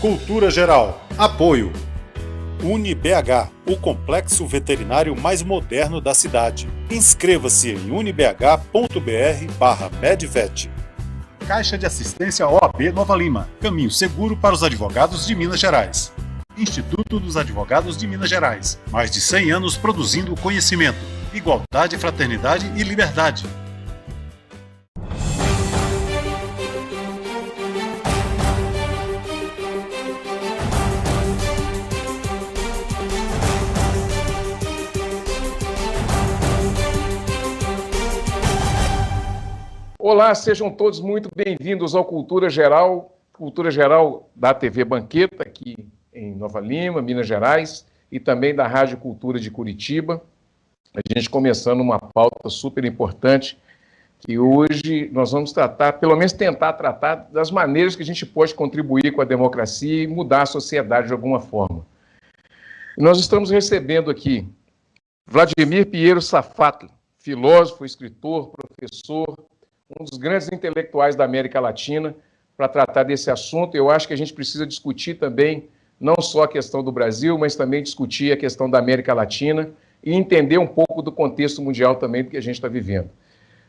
Cultura Geral. Apoio. UniBH, o complexo veterinário mais moderno da cidade. Inscreva-se em unibh.br/medvet. Caixa de Assistência OAB Nova Lima. Caminho seguro para os advogados de Minas Gerais. Instituto dos Advogados de Minas Gerais. Mais de 100 anos produzindo conhecimento, igualdade, fraternidade e liberdade. Olá, sejam todos muito bem-vindos ao Cultura Geral da TV Banqueta, aqui em Nova Lima, Minas Gerais, e também da Rádio Cultura de Curitiba. A gente começando uma pauta super importante, que hoje nós vamos tratar, pelo menos tentar tratar, das maneiras que a gente pode contribuir com a democracia e mudar a sociedade de alguma forma. E nós estamos recebendo aqui Vladimir Pinheiro Safatli, filósofo, escritor, professor, um dos grandes intelectuais da América Latina, para tratar desse assunto. Eu acho que a gente precisa discutir também, não só a questão do Brasil, mas também discutir a questão da América Latina e entender um pouco do contexto mundial também do que a gente está vivendo.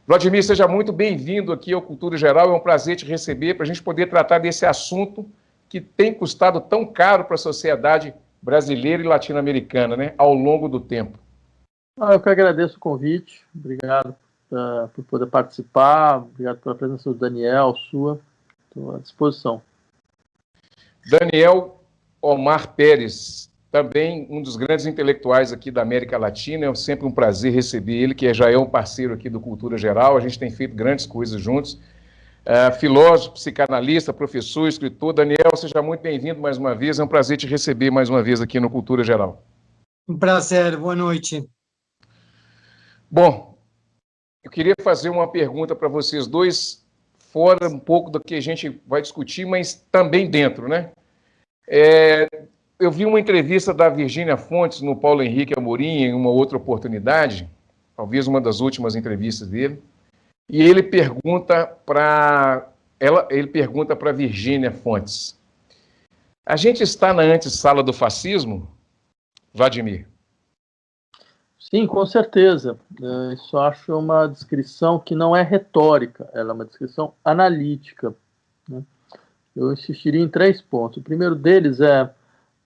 Vladimir, seja muito bem-vindo aqui ao Cultura Geral, é um prazer te receber para a gente poder tratar desse assunto que tem custado tão caro para a sociedade brasileira e latino-americana, né, ao longo do tempo. Eu que agradeço o convite, obrigado por poder participar, obrigado pela presença do Daniel, sua, estou à disposição. Daniel Omar Pérez, também um dos grandes intelectuais aqui da América Latina, é sempre um prazer receber ele, que já é um parceiro aqui do Cultura Geral, a gente tem feito grandes coisas juntos. Filósofo, psicanalista, professor, escritor. Daniel, seja muito bem-vindo mais uma vez, é um prazer te receber mais uma vez aqui no Cultura Geral. Um prazer, boa noite. Bom, eu queria fazer uma pergunta para vocês dois, fora um pouco do que a gente vai discutir, mas também dentro, né? Eu vi uma entrevista da Virgínia Fontes no Paulo Henrique Amorim, em uma outra oportunidade, talvez uma das últimas entrevistas dele, e ele pergunta para Virgínia Fontes: a gente está na antessala do fascismo, Vladimir? Sim, com certeza. Isso acho uma descrição que não é retórica, ela é uma descrição analítica, né? Eu insistiria em 3 pontos. O primeiro deles é: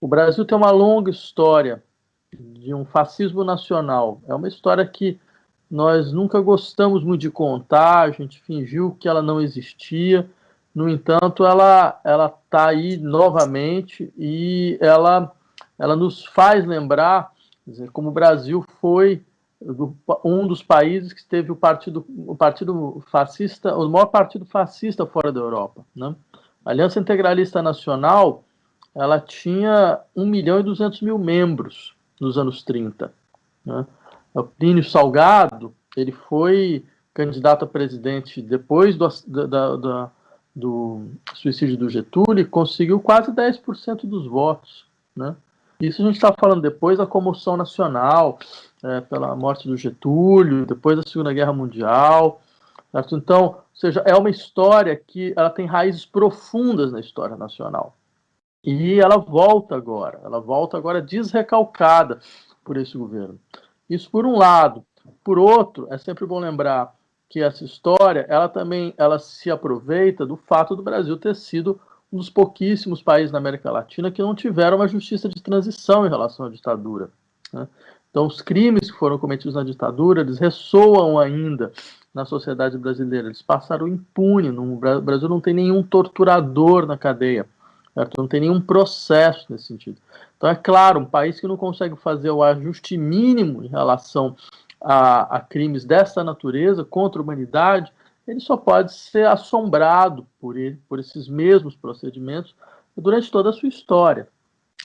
o Brasil tem uma longa história de um fascismo nacional. É uma história que nós nunca gostamos muito de contar, a gente fingiu que ela não existia. No entanto, ela está aí novamente e ela nos faz lembrar, quer dizer, como o Brasil foi um dos países que teve o partido fascista, o maior partido fascista fora da Europa, né? A Aliança Integralista Nacional, ela tinha 1.200.000 membros nos anos 30, né? O Plínio Salgado, ele foi candidato a presidente depois do suicídio do Getúlio e conseguiu quase 10% dos votos, né? Isso a gente está falando depois da comoção nacional, pela morte do Getúlio, depois da Segunda Guerra Mundial, certo? Então, ou seja, é uma história que ela tem raízes profundas na história nacional. E ela volta agora desrecalcada por esse governo. Isso por um lado. Por outro, é sempre bom lembrar que essa história, ela se aproveita do fato do Brasil ter sido um dos pouquíssimos países na América Latina que não tiveram uma justiça de transição em relação à ditadura, né? Então, os crimes que foram cometidos na ditadura, eles ressoam ainda na sociedade brasileira, eles passaram impune. O Brasil não tem nenhum torturador na cadeia, certo? Não tem nenhum processo nesse sentido. Então, é claro, um país que não consegue fazer o ajuste mínimo em relação a crimes dessa natureza contra a humanidade, ele só pode ser assombrado por esses mesmos procedimentos durante toda a sua história.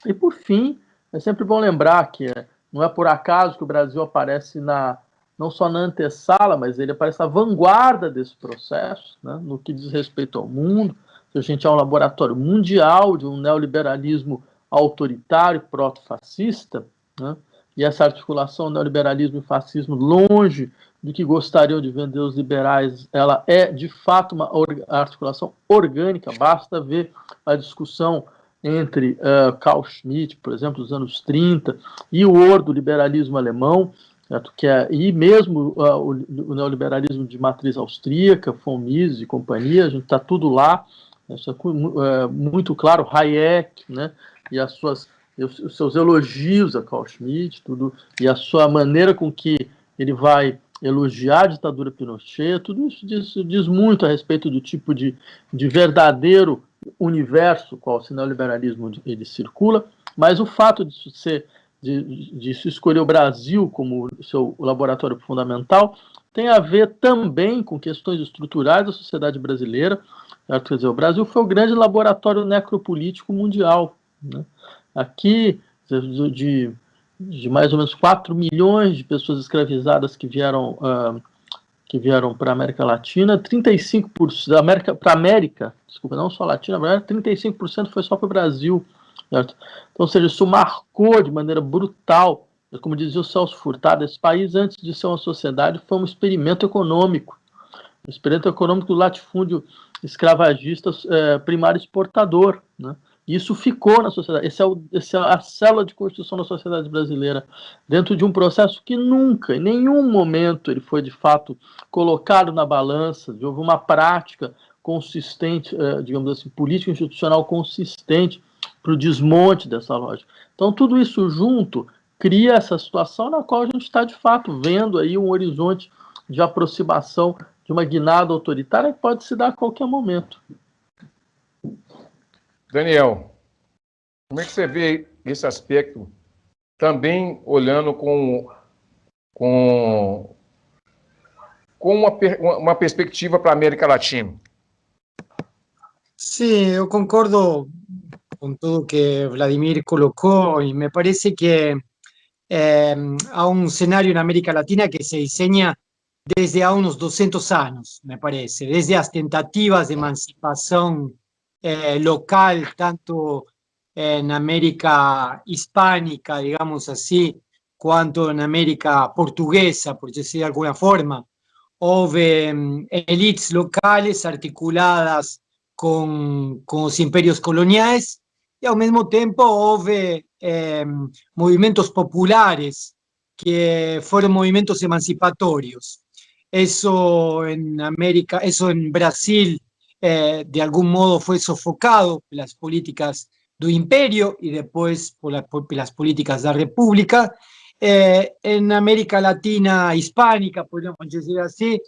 E, por fim, é sempre bom lembrar que não é por acaso que o Brasil aparece não só na antessala, mas ele aparece na vanguarda desse processo, né, no que diz respeito ao mundo. A gente é um laboratório mundial de um neoliberalismo autoritário, proto-fascista, né, e essa articulação neoliberalismo e fascismo, longe do que gostariam de vender os liberais, ela é, de fato, uma articulação orgânica. Basta ver a discussão entre Carl Schmitt, por exemplo, dos anos 30, e o ouro do liberalismo alemão, certo? E mesmo o neoliberalismo de matriz austríaca, von Mises e companhia, a gente está tudo lá, isso é muito claro, Hayek, né? E os seus elogios a Carl Schmitt, tudo, e a sua maneira com que ele vai elogiar a ditadura Pinochet, tudo isso diz muito a respeito do tipo de verdadeiro universo qual o neoliberalismo ele circula, mas o fato de se escolher o Brasil como seu laboratório fundamental tem a ver também com questões estruturais da sociedade brasileira, certo? Quer dizer, o Brasil foi o grande laboratório necropolítico mundial, né? Aqui, de mais ou menos 4 milhões de pessoas escravizadas que vieram para a América Latina, 35% para a América, desculpa, não só Latina, 35% foi só para o Brasil, certo? Então, ou seja, isso marcou de maneira brutal, como dizia o Celso Furtado, esse país, antes de ser uma sociedade, foi um experimento econômico do latifúndio escravagista primário exportador, né? Isso ficou na sociedade. Essa é a célula de construção da sociedade brasileira, dentro de um processo que nunca, em nenhum momento, ele foi de fato colocado na balança. Houve uma prática consistente, digamos assim, política institucional consistente para o desmonte dessa lógica. Então, tudo isso junto cria essa situação na qual a gente está, de fato, vendo aí um horizonte de aproximação de uma guinada autoritária que pode se dar a qualquer momento. Daniel, como é que você vê esse aspecto, também olhando com uma perspectiva para a América Latina? Sí, yo concordo con todo que Vladimir colocó y me parece que a un escenario en América Latina que se diseña desde a unos 200 años, me parece, desde las tentativas de emancipación local, tanto en América hispánica, digamos así, cuanto en América portuguesa, por decir de alguna forma. Hubo élites locales articuladas con los imperios coloniales y al mismo tiempo hubo movimientos populares que fueron movimientos emancipatorios. Eso en América, eso en Brasil, de algún modo fue sofocado por las políticas del imperio y después por las políticas de la república. En América Latina hispánica, podríamos decir así,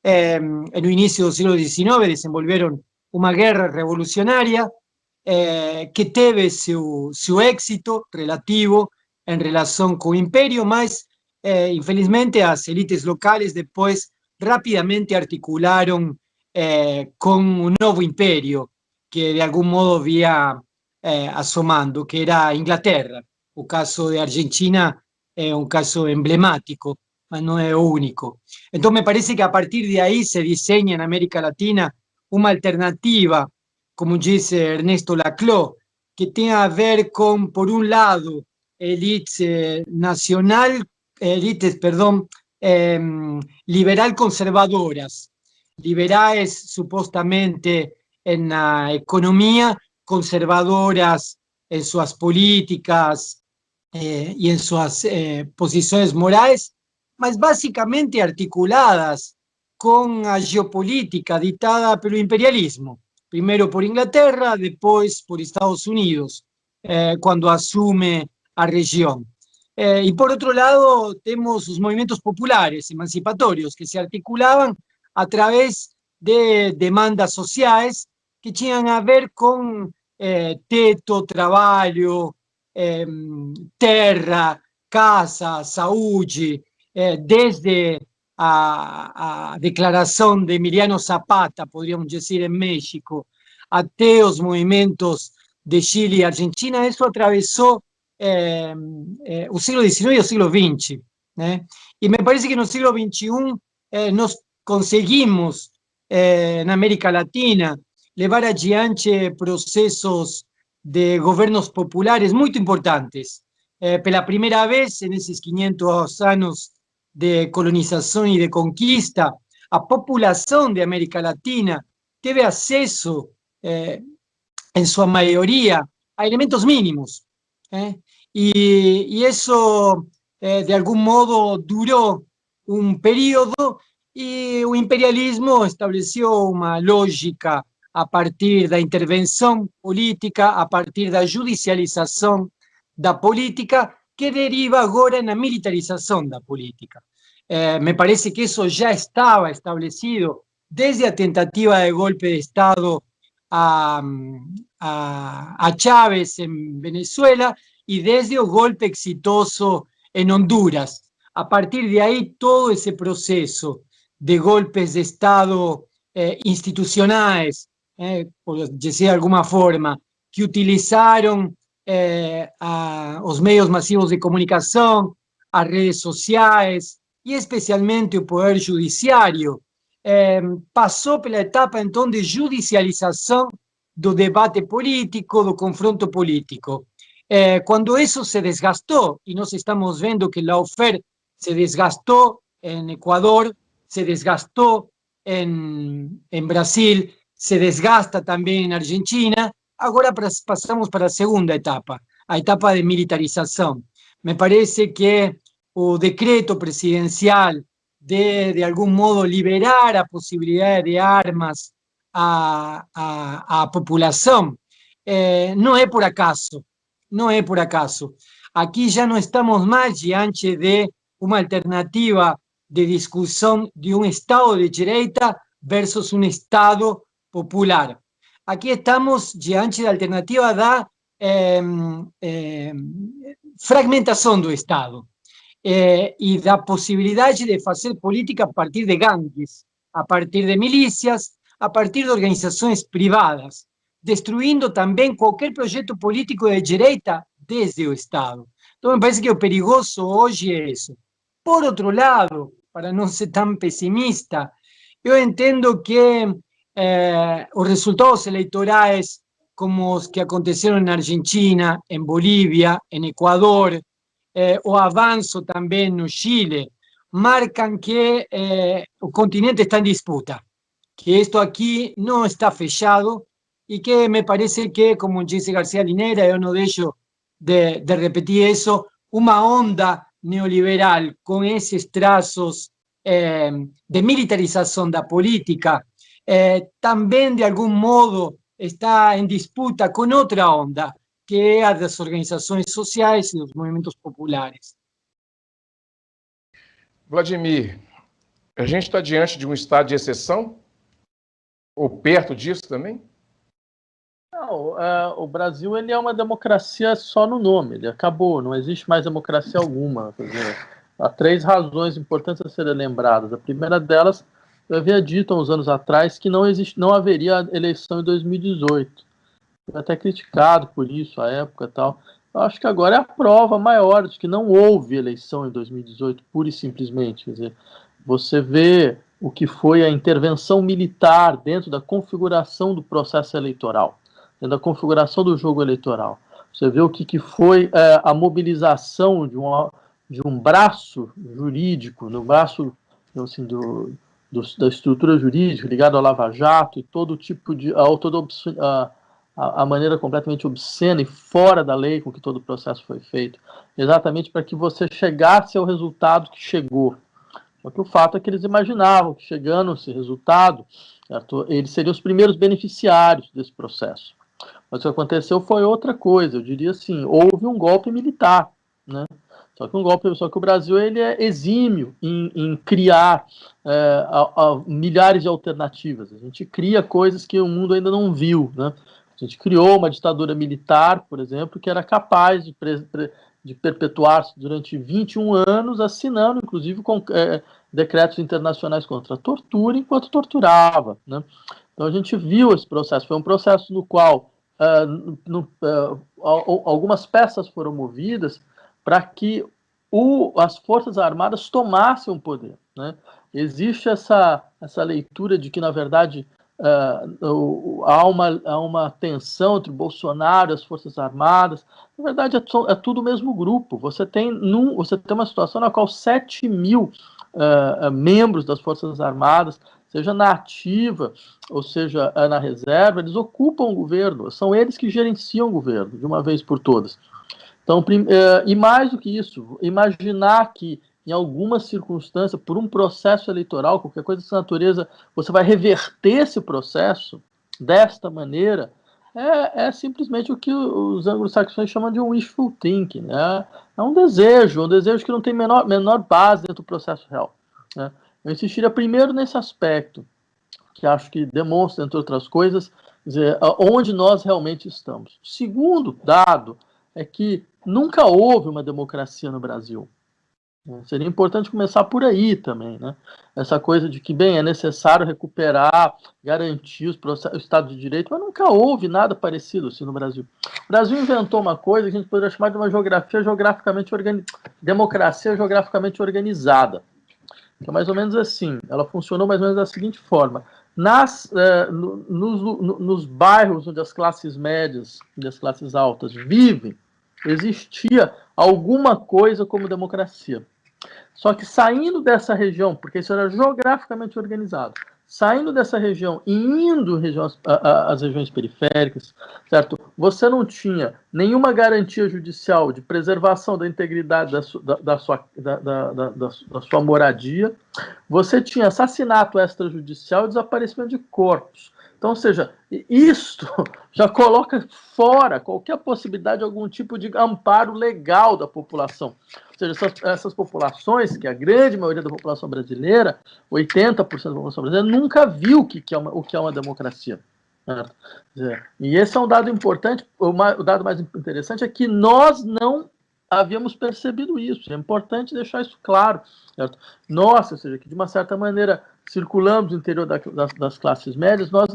en el inicio del siglo XIX desenvolvieron una guerra revolucionaria que tuvo su éxito relativo en relación con el imperio, mas infelizmente las élites locales después rápidamente articularon con un nuevo imperio que de algún modo había asomando, que era Inglaterra. El caso de Argentina es un caso emblemático, pero no es único. Entonces me parece que a partir de ahí se diseña en América Latina una alternativa, como dice Ernesto Laclau, que tenga a ver con, por un lado, élites liberal conservadoras, liberales supuestamente en la economía, conservadoras en sus políticas y en sus posiciones morales, mas básicamente articuladas con la geopolítica dictada por el imperialismo, primero por Inglaterra, después por Estados Unidos, cuando asume la región. Y por otro lado, tenemos sus movimientos populares, emancipatorios, que se articulaban a través de demandas sociales que tenían a ver con teto, trabajo, terra, casa, saúde, desde a declaración de Emiliano Zapata, podríamos decir, en México, até los movimientos de Chile y Argentina. Eso atravesó el siglo XIX y el siglo XX. Y me parece que en el siglo XXI nos conseguimos, en América Latina, llevar adiante procesos de gobiernos populares muy importantes. Por la primera vez en esos 500 años de colonización y de conquista, a población de América Latina tuvo acceso, en su mayoría, a elementos mínimos. Y eso, de algún modo, duró un periodo y el imperialismo estableció una lógica a partir da intervenção política, a partir da judicialização da política, que deriva agora na militarização da política. Me parece que isso já estava estabelecido desde a tentativa de golpe de Estado a Chávez en Venezuela y desde el golpe exitoso en Honduras. A partir de ahí, todo ese proceso de golpes de Estado institucionales, por decir de alguna forma, que utilizaron os medios masivos de comunicação, as redes sociais e especialmente o poder judiciário, passou pela etapa então de judicialização do debate político, do confronto político. Quando isso se desgastou, e nós estamos vendo que lawfare se desgastou em Equador, se desgastou em Brasil, se desgasta também em Argentina, agora passamos para a segunda etapa, a etapa de militarização. Me parece que o decreto presidencial de algum modo, liberar a possibilidade de armas à população, não é por acaso, não é por acaso. Aqui já não estamos mais diante de uma alternativa de discussão de um Estado de direita versus um Estado popular. Aqui estamos diante da alternativa da fragmentação do Estado e da possibilidade de fazer política a partir de gangues, a partir de milícias, a partir de organizações privadas, destruindo também qualquer projeto político de direita desde o Estado. Então, me parece que o perigoso hoje é isso. Por outro lado, para não ser tão pessimista, eu entendo que os resultados eleitorais, como os que aconteceram na Argentina, em Bolívia, em Equador, o avanço também no Chile, marcam que o continente está em disputa, que isto aqui não está fechado e que me parece que, como disse García Linera, eu não deixo de repetir isso, uma onda neoliberal com esses traços de militarização da política também, de algum modo, está em disputa com outra onda, que é a das organizações sociais e dos movimentos populares. Vladimir, a gente está diante de um estado de exceção? Ou perto disso também? Não, o Brasil ele é uma democracia só no nome, ele acabou, não existe mais democracia alguma. Quer dizer, há 3 razões importantes a serem lembradas. A primeira delas, eu havia dito há uns anos atrás que não haveria eleição em 2018. Fui até criticado por isso, à época e tal. Eu acho que agora é a prova maior de que não houve eleição em 2018, pura e simplesmente. Quer dizer, você vê o que foi a intervenção militar dentro da configuração do processo eleitoral, dentro da configuração do jogo eleitoral. Você vê o que foi a mobilização de um braço jurídico, no braço assim, da estrutura jurídica ligada ao Lava Jato e todo tipo de... a maneira completamente obscena e fora da lei com que todo o processo foi feito, exatamente para que você chegasse ao resultado que chegou. Só que o fato é que eles imaginavam que, chegando a esse resultado, certo, eles seriam os primeiros beneficiários desse processo. Mas o que aconteceu foi outra coisa, eu diria assim, houve um golpe militar, né? Só que o Brasil ele é exímio em criar milhares de alternativas. A gente cria coisas que o mundo ainda não viu, né? A gente criou uma ditadura militar, por exemplo, que era capaz de perpetuar-se durante 21 anos, assinando, inclusive, com decretos internacionais contra a tortura, enquanto torturava, né? Então a gente viu esse processo. Foi um processo no qual algumas peças foram movidas para que as Forças Armadas tomassem o poder, né? Existe essa leitura de que, na verdade, há uma tensão entre o Bolsonaro e as Forças Armadas. Na verdade, é tudo o mesmo grupo. Você tem uma situação na qual 7 mil membros das Forças Armadas seja na ativa, ou seja, na reserva, eles ocupam o governo, são eles que gerenciam o governo, de uma vez por todas. Então, e mais do que isso, imaginar que, em alguma circunstância, por um processo eleitoral, qualquer coisa dessa natureza, você vai reverter esse processo desta maneira, é simplesmente o que os anglo-saxões chamam de um wishful thinking, né? É um desejo que não tem menor base dentro do processo real, né? Eu insistiria primeiro nesse aspecto, que acho que demonstra, entre outras coisas, dizer, onde nós realmente estamos. O segundo dado é que nunca houve uma democracia no Brasil. Seria importante começar por aí também, né? Essa coisa de que, bem, é necessário recuperar, garantir o Estado de Direito, mas nunca houve nada parecido assim no Brasil. O Brasil inventou uma coisa que a gente poderia chamar de uma democracia geograficamente organizada, que é mais ou menos assim. Ela funcionou mais ou menos da seguinte forma: nos bairros onde as classes médias e as classes altas vivem, existia alguma coisa como democracia. Só que saindo dessa região, porque isso era geograficamente organizado, saindo dessa região e indo às regiões periféricas, certo? Você não tinha nenhuma garantia judicial de preservação da integridade da sua moradia, você tinha assassinato extrajudicial e desaparecimento de corpos. Então, ou seja, isto já coloca fora qualquer possibilidade de algum tipo de amparo legal da população. Ou seja, essas populações, que a grande maioria da população brasileira, 80% da população brasileira, nunca viu o que é uma democracia. Certo? E esse é um dado importante. O dado mais interessante é que nós não havíamos percebido isso. É importante deixar isso claro. Certo? Nós, ou seja, que de uma certa maneira circulamos no interior das classes médias, a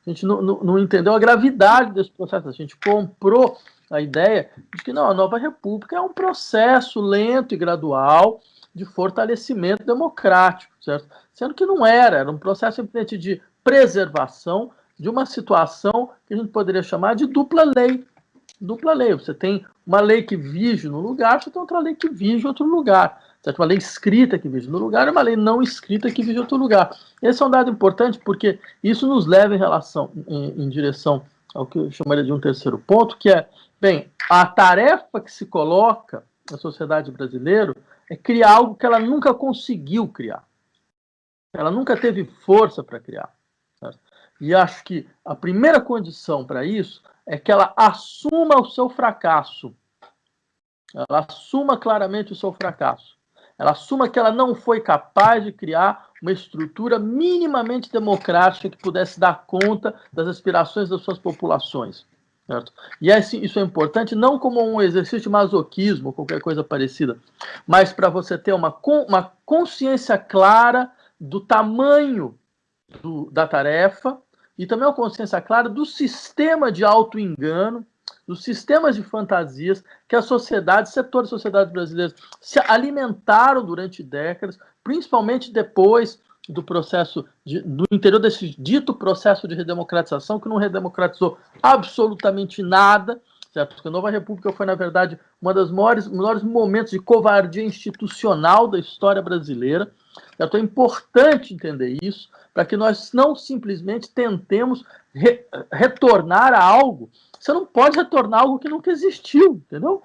gente não entendeu a gravidade desse processo. A gente comprou a ideia de que não, a nova república é um processo lento e gradual de fortalecimento democrático, certo? Sendo que não era um processo simplesmente de preservação de uma situação que a gente poderia chamar de dupla lei. Dupla lei. Você tem uma lei que vige num lugar, você tem outra lei que vige em outro lugar. Certo? Uma lei escrita que vige no lugar e uma lei não escrita que vige em outro lugar. Esse é um dado importante porque isso nos leva em direção ao que eu chamaria de um terceiro ponto, que é, bem, a tarefa que se coloca na sociedade brasileira é criar algo que ela nunca conseguiu criar. Ela nunca teve força para criar. Certo? E acho que a primeira condição para isso é que ela assuma o seu fracasso. Ela assuma claramente o seu fracasso. Ela assuma que ela não foi capaz de criar uma estrutura minimamente democrática que pudesse dar conta das aspirações das suas populações. Certo? E isso é importante não como um exercício de masoquismo ou qualquer coisa parecida, mas para você ter uma consciência clara do tamanho da tarefa e também uma consciência clara do sistema de auto-engano, dos sistemas de fantasias que a sociedade, setores da sociedade brasileira se alimentaram durante décadas, principalmente depois do processo, do interior desse dito processo de redemocratização, que não redemocratizou absolutamente nada, certo? Porque a Nova República foi, na verdade, uma das maiores momentos de covardia institucional da história brasileira. Certo? É importante entender isso, para que nós não simplesmente tentemos retornar a algo. Você não pode retornar algo que nunca existiu, entendeu?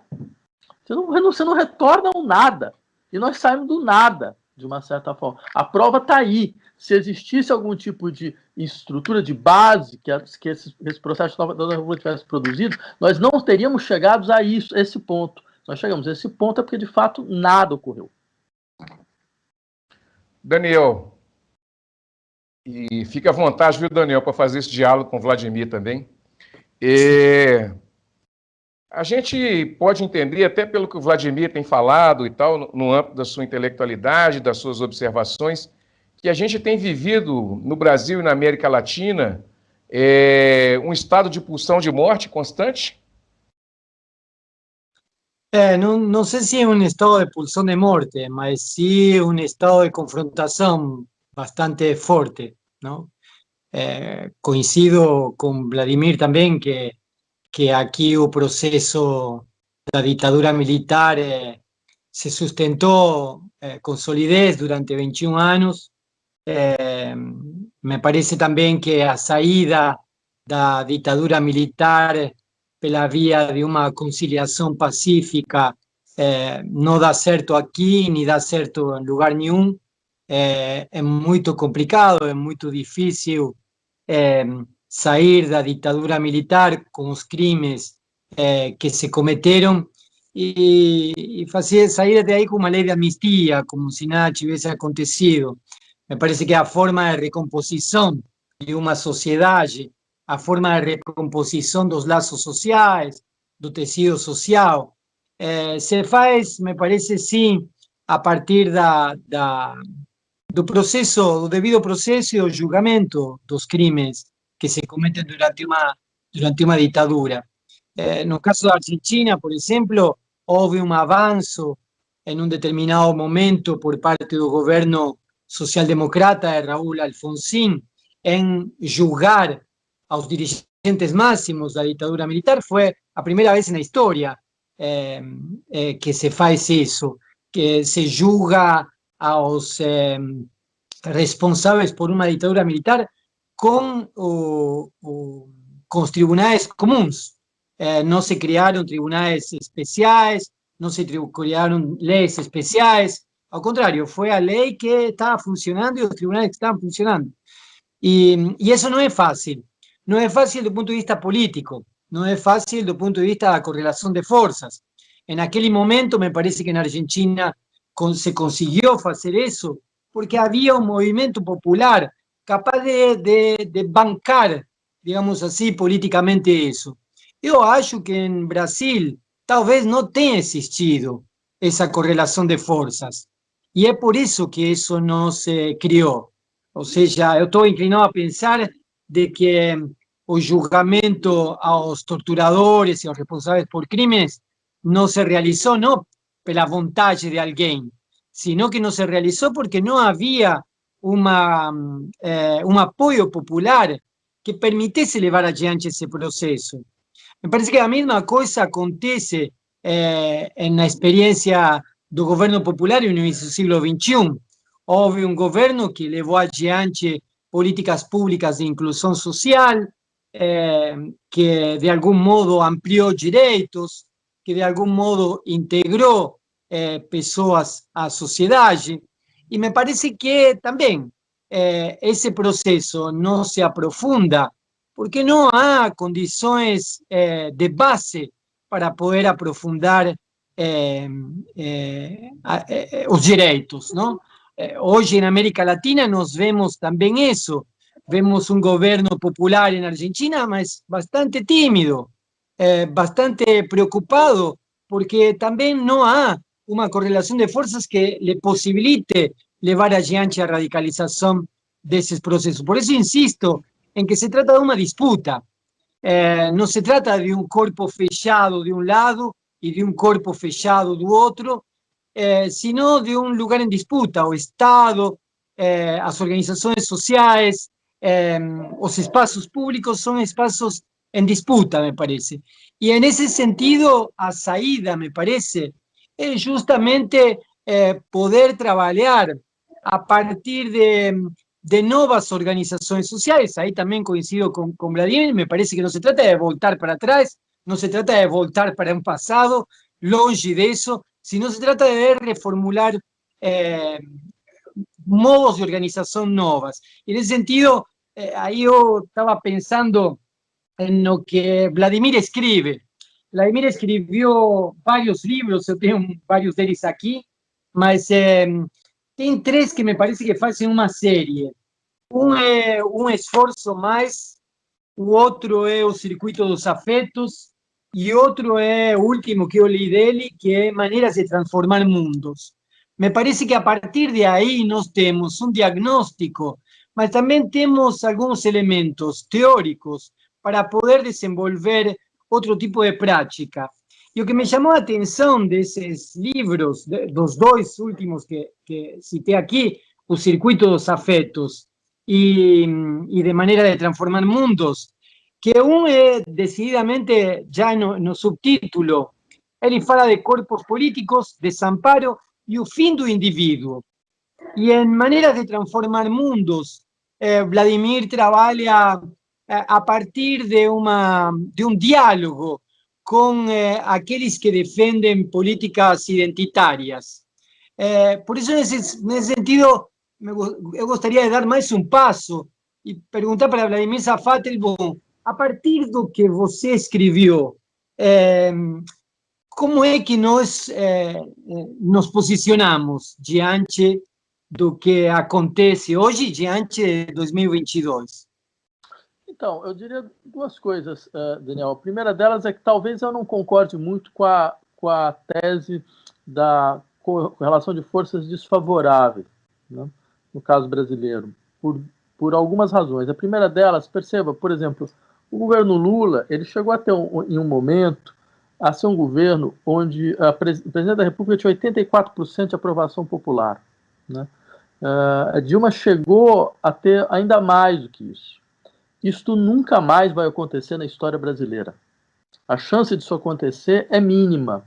Você não retorna ao nada. E nós saímos do nada, de uma certa forma. A prova está aí. Se existisse algum tipo de estrutura de base que esse processo da Nova República tivesse produzido, nós não teríamos chegado a esse ponto. Nós chegamos a esse ponto é porque, de fato, nada ocorreu. Daniel, e fica à vontade, viu, Daniel, para fazer esse diálogo com o Vladimir também. A gente pode entender, até pelo que o Vladimir tem falado e tal, no âmbito da sua intelectualidade, das suas observações, que a gente tem vivido no Brasil e na América Latina um estado de pulsão de morte constante? No sé si es un estado de pulsión de muerte, mas sí un estado de confrontación bastante fuerte, ¿no? Coincido con Vladimir también que aquí el proceso de la dictadura militar se sustentó con solidez durante 21 años, Me parece também que a saída da ditadura militar pela via de uma conciliação pacífica não dá certo aqui, nem dá certo em lugar nenhum. É muito complicado, é muito difícil sair da ditadura militar com os crimes que se cometeram e fazer, sair de aí com uma lei de anistia, como se nada tivesse acontecido. Me parece que a forma de recomposição de uma sociedade, a forma de recomposição dos laços sociais, do tecido social, se faz, me parece, sim, a partir do processo, do devido processo e do julgamento dos crimes que se cometem durante uma ditadura. No caso da Argentina, por exemplo, houve um avanço em um determinado momento por parte do governo socialdemocrata de Raúl Alfonsín em julgar aos dirigentes máximos da ditadura militar. Foi a primeira vez na história que se faz isso, que se julga aos responsáveis por uma ditadura militar com os tribunais comuns. Não se criaram tribunais especiais, não se criaram leis especiais, ao contrário, foi a lei que estava funcionando e os tribunais que estavam funcionando. E isso não é fácil. Não é fácil do ponto de vista político, não é fácil do ponto de vista da correlação de forças. En aquel momento me parece que en Argentina se consiguió hacer eso porque había un movimiento popular capaz de bancar, digamos así, políticamente eso. Yo acho que en Brasil tal vez no tenha existido esa correlación de fuerzas y es por eso que eso no se crió. O sea, yo estoy inclinado a pensar de que o julgamento a los torturadores y a los responsables por crímenes no se realizó no pela vontade de alguém, sino que no se realizó porque no había un apoyo popular que permitiese levar adiante ese proceso. Me parece que a mesma coisa acontece na experiência do governo popular no início do século XXI. Houve um governo que levou adiante políticas públicas de inclusão social, que de algum modo ampliou direitos, que de algum modo integrou pessoas à sociedade. E me parece que também esse processo não se aprofunda porque não há condições de base para poder aprofundar os direitos, não? Hoje, na América Latina, nós vemos também isso. Vemos um governo popular em Argentina, mas bastante tímido, bastante preocupado, porque também não há uma correlação de forças que lhe possibilite levar adiante a radicalização desses processos. Por isso, insisto en que se trata de una disputa. No se trata de un corpo fechado de un lado y de un corpo fechado do otro, sino de un lugar en disputa. O Estado, as organizações sociais, os espaços públicos son espaços en disputa, me parece. Y en ese sentido, a saída, me parece, es justamente poder trabalhar a partir de novas organizações sociais. Aí também coincido com Vladimir, me parece que não se trata de voltar para trás, não se trata de voltar para um passado, longe disso, sino se trata de reformular modos de organização novas. E nesse sentido, aí eu estava pensando no que Vladimir escreve. Vladimir escreveu vários livros, eu tenho vários deles aqui, mas tem três que me parece que fazem uma série. Um é Um Esforço Mais, o outro é O Circuito dos Afetos, e outro é o último que eu li dele, que é Maneiras de Transformar Mundos. Me parece que a partir de aí nós temos um diagnóstico, mas também temos alguns elementos teóricos para poder desenvolver outro tipo de prática. E o que me chamou a atenção desses livros, dos dois últimos que citei aqui, O Circuito dos Afetos e de Maneira de Transformar Mundos, que um é decididamente, já no subtítulo, ele fala de corpos políticos, desamparo e o fim do indivíduo. y en maneras de transformar mundos. Vladimir trabaja a partir de un diálogo con aquellos que defienden políticas identitarias. Por eso, en ese sentido, me gustaría dar más un paso y preguntar para Vladimir Safatelbo, a partir de lo que você escribió, ¿cómo es que nos posicionamos diante do que acontece hoje, diante de 2022? Então, eu diria duas coisas, Daniel. A primeira delas é que talvez eu não concorde muito com a tese da correlação de forças desfavoráveis, né, no caso brasileiro, por algumas razões. A primeira delas, perceba, por exemplo, o governo Lula, ele chegou a ter, em um momento, a ser um governo onde o presidente da República tinha 84% de aprovação popular, né? A Dilma chegou a ter ainda mais do que isso. Isto nunca mais vai acontecer na história brasileira. A chance disso acontecer é mínima,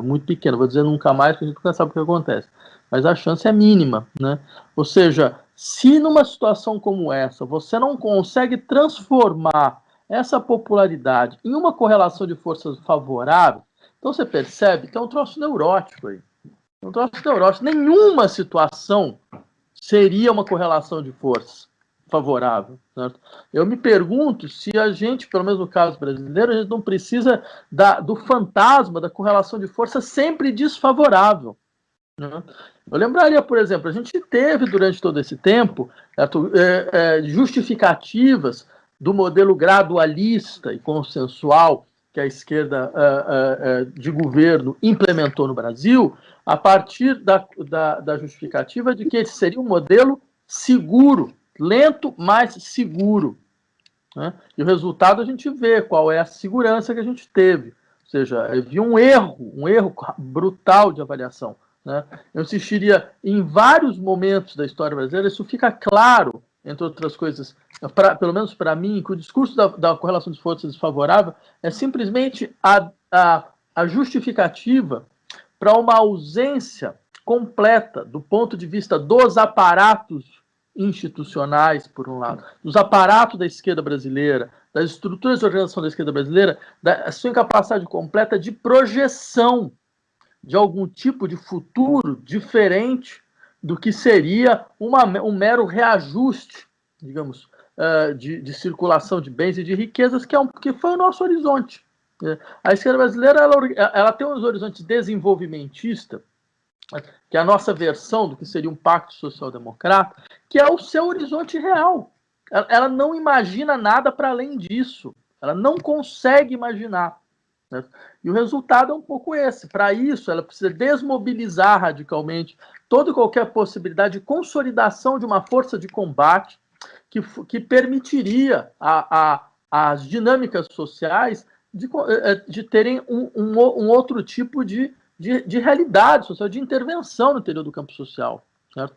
muito pequena. Vou dizer nunca mais, porque a gente nunca sabe o que acontece. Mas a chance é mínima, né? Ou seja, se numa situação como essa você não consegue transformar essa popularidade em uma correlação de forças favoráveis, então você percebe que é um troço neurótico aí. É um troço neurótico. Nenhuma situação seria uma correlação de força favorável, certo? Eu me pergunto se a gente, pelo menos no caso brasileiro, a gente não precisa do fantasma da correlação de força sempre desfavorável, né? Eu lembraria, por exemplo, a gente teve durante todo esse tempo justificativas do modelo gradualista e consensual que a esquerda de governo implementou no Brasil, a partir da justificativa de que esse seria um modelo seguro, lento, mas seguro, né? E o resultado a gente vê qual é a segurança que a gente teve. Ou seja, havia um erro brutal de avaliação, né? Eu insistiria em vários momentos da história brasileira, isso fica claro, entre outras coisas, pelo menos para mim, que o discurso da correlação de forças desfavorável é simplesmente a justificativa para uma ausência completa do ponto de vista dos aparatos institucionais, por um lado, dos aparatos da esquerda brasileira, das estruturas de organização da esquerda brasileira, da sua incapacidade completa de projeção de algum tipo de futuro diferente do que seria um mero reajuste, digamos, de circulação de bens e de riquezas, que foi o nosso horizonte. A esquerda brasileira ela tem uns horizontes desenvolvimentistas, que é a nossa versão do que seria um pacto social-democrata, que é o seu horizonte real. Ela não imagina nada para além disso. Ela não consegue imaginar, né? E o resultado é um pouco esse. Para isso, ela precisa desmobilizar radicalmente toda e qualquer possibilidade de consolidação de uma força de combate que permitiria às dinâmicas sociais de terem um outro tipo de realidade social, de intervenção no interior do campo social, certo?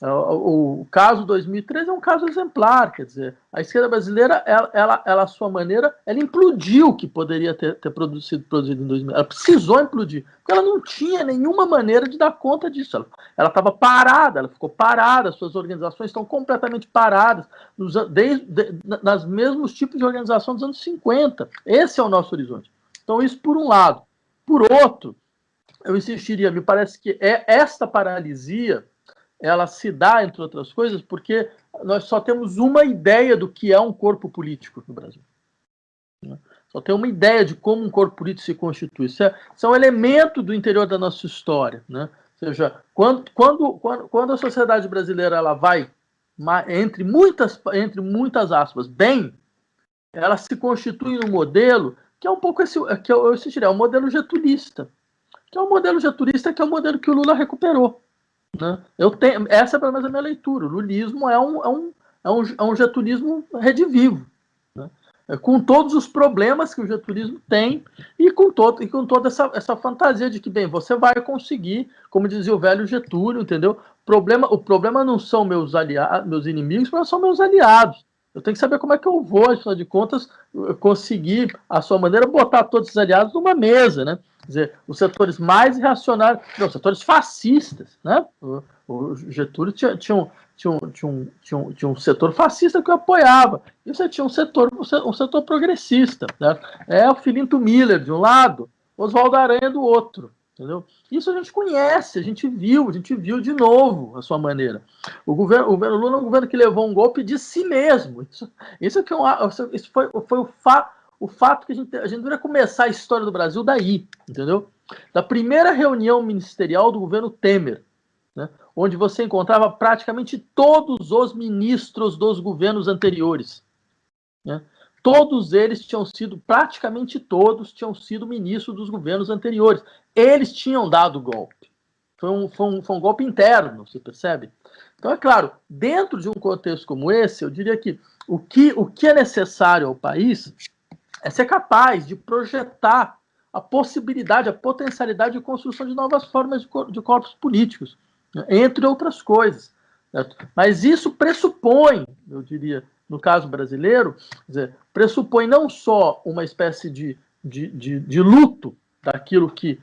O caso 2013 é um caso exemplar, quer dizer, a esquerda brasileira, ela à sua maneira, ela implodiu o que poderia ter produzido em 2000. Ela precisou implodir, porque ela não tinha nenhuma maneira de dar conta disso. Ela estava parada, ela ficou parada, suas organizações estão completamente paradas, nas mesmos tipos de organização dos anos 50. Esse é o nosso horizonte. Então, isso por um lado. Por outro, eu insistiria, me parece que esta paralisia, ela se dá, entre outras coisas, porque nós só temos uma ideia do que é um corpo político no Brasil. Só tem uma ideia de como um corpo político se constitui. Isso é um elemento do interior da nossa história, né? Ou seja, quando a sociedade brasileira ela vai, entre muitas aspas, bem, ela se constitui num modelo que é um pouco esse, que eu insistiria, é um modelo getulista. Que é um modelo getulista, que é o modelo que o Lula recuperou, né? Essa é pelo menos a minha leitura. O lulismo é um getulismo redivivo, né? Com todos os problemas que o getulismo tem e com toda essa fantasia de que, bem, você vai conseguir, como dizia o velho Getúlio, entendeu? O problema não são meus inimigos, mas são meus aliados. Eu tenho que saber como é que eu vou, afinal de contas, conseguir, à sua maneira, botar todos esses aliados numa mesa, né? Quer dizer, os setores mais reacionários, não, os setores fascistas, né? O Getúlio tinha um setor fascista que eu apoiava, e você tinha um setor progressista, né? O Filinto Miller de um lado, Oswaldo Aranha do outro, entendeu? Isso a gente conhece, a gente viu de novo a sua maneira. O governo Lula é um governo que levou um golpe de si mesmo. Isso foi o fato que a gente deveria começar a história do Brasil daí, entendeu? Da primeira reunião ministerial do governo Temer, né, onde você encontrava praticamente todos os ministros dos governos anteriores, né? Todos eles praticamente todos tinham sido ministros dos governos anteriores. Eles tinham dado o golpe. Foi um golpe interno, você percebe? Então, é claro, dentro de um contexto como esse, eu diria que o que é necessário ao país é ser capaz de projetar a possibilidade, a potencialidade de construção de novas formas de corpos políticos, né, entre outras coisas. Certo? Mas isso pressupõe, eu diria, no caso brasileiro, quer dizer, pressupõe não só uma espécie de luto daquilo que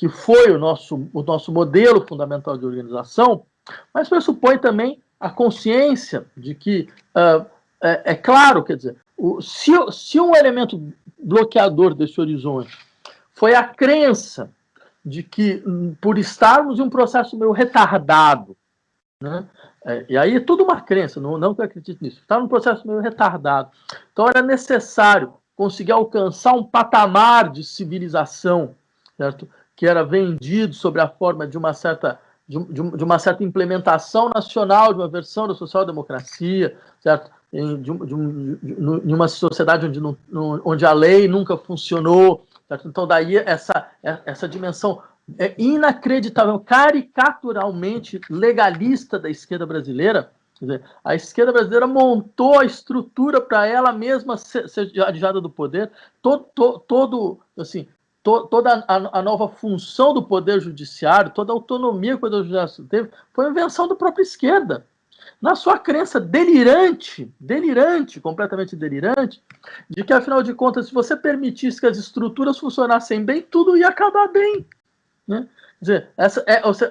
foi o nosso modelo fundamental de organização, mas pressupõe também a consciência de que, é claro, quer dizer, se um elemento bloqueador desse horizonte foi a crença de que, por estarmos em um processo meio retardado, né? E aí é tudo uma crença, não que eu acredite nisso. Está num processo meio retardado. Então era necessário conseguir alcançar um patamar de civilização, certo? Que era vendido sob a forma de uma certa implementação nacional de uma versão da social-democracia, certo? Em uma sociedade onde a lei nunca funcionou, certo? Então daí essa dimensão inacreditável, caricaturalmente legalista da esquerda brasileira. Quer dizer, a esquerda brasileira montou a estrutura para ela mesma ser alijada do poder. Toda a nova função do poder judiciário, toda a autonomia que o poder judiciário teve, foi uma invenção da própria esquerda. Na sua crença delirante, completamente delirante, de que, afinal de contas, se você permitisse que as estruturas funcionassem bem, tudo ia acabar bem. Né? Quer dizer,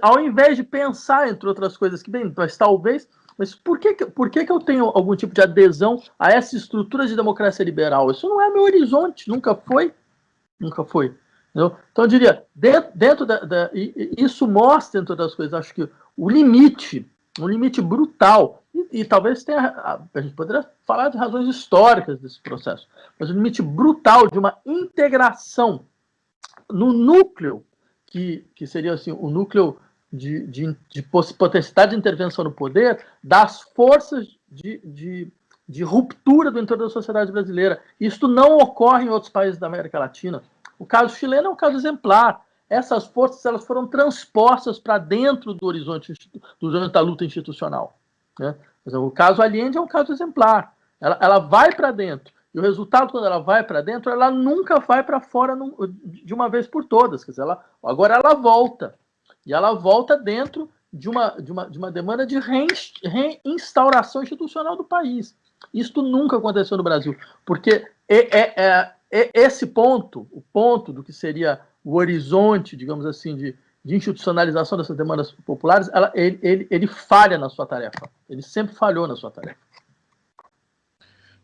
ao invés de pensar, entre outras coisas, que bem, mas talvez, mas por que eu tenho algum tipo de adesão a essa estrutura de democracia liberal? Isso não é meu horizonte, nunca foi. Entendeu? Então eu diria, isso mostra, entre outras coisas, acho que um limite brutal, e talvez a gente poderia falar de razões históricas desse processo, mas um limite brutal de uma integração no núcleo que seria assim, o núcleo de potencialidade de intervenção no poder das forças de ruptura do entorno da sociedade brasileira. Isso não ocorre em outros países da América Latina. O caso chileno é um caso exemplar. Essas forças elas foram transpostas para dentro do horizonte da luta institucional. Né? O caso Allende é um caso exemplar. Ela vai para dentro. E o resultado, quando ela vai para dentro, ela nunca vai para fora de uma vez por todas. Quer dizer, agora ela volta. E ela volta dentro de uma demanda de reinstauração institucional do país. Isso nunca aconteceu no Brasil. Porque esse ponto, o ponto do que seria o horizonte, digamos assim, de institucionalização dessas demandas populares, ele falha na sua tarefa. Ele sempre falhou na sua tarefa.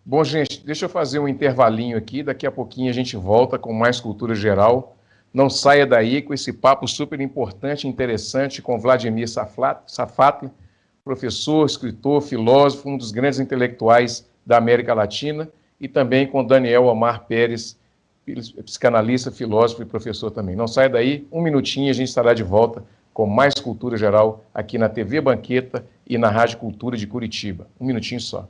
Bom, gente, deixa eu fazer um intervalinho aqui, daqui a pouquinho a gente volta com mais cultura geral. Não saia daí com esse papo super importante e interessante com Vladimir Safatli, professor, escritor, filósofo, um dos grandes intelectuais da América Latina, e também com Daniel Omar Pérez, psicanalista, filósofo e professor também. Não saia daí, um minutinho e a gente estará de volta com mais cultura geral aqui na TV Banqueta e na Rádio Cultura de Curitiba. Um minutinho só.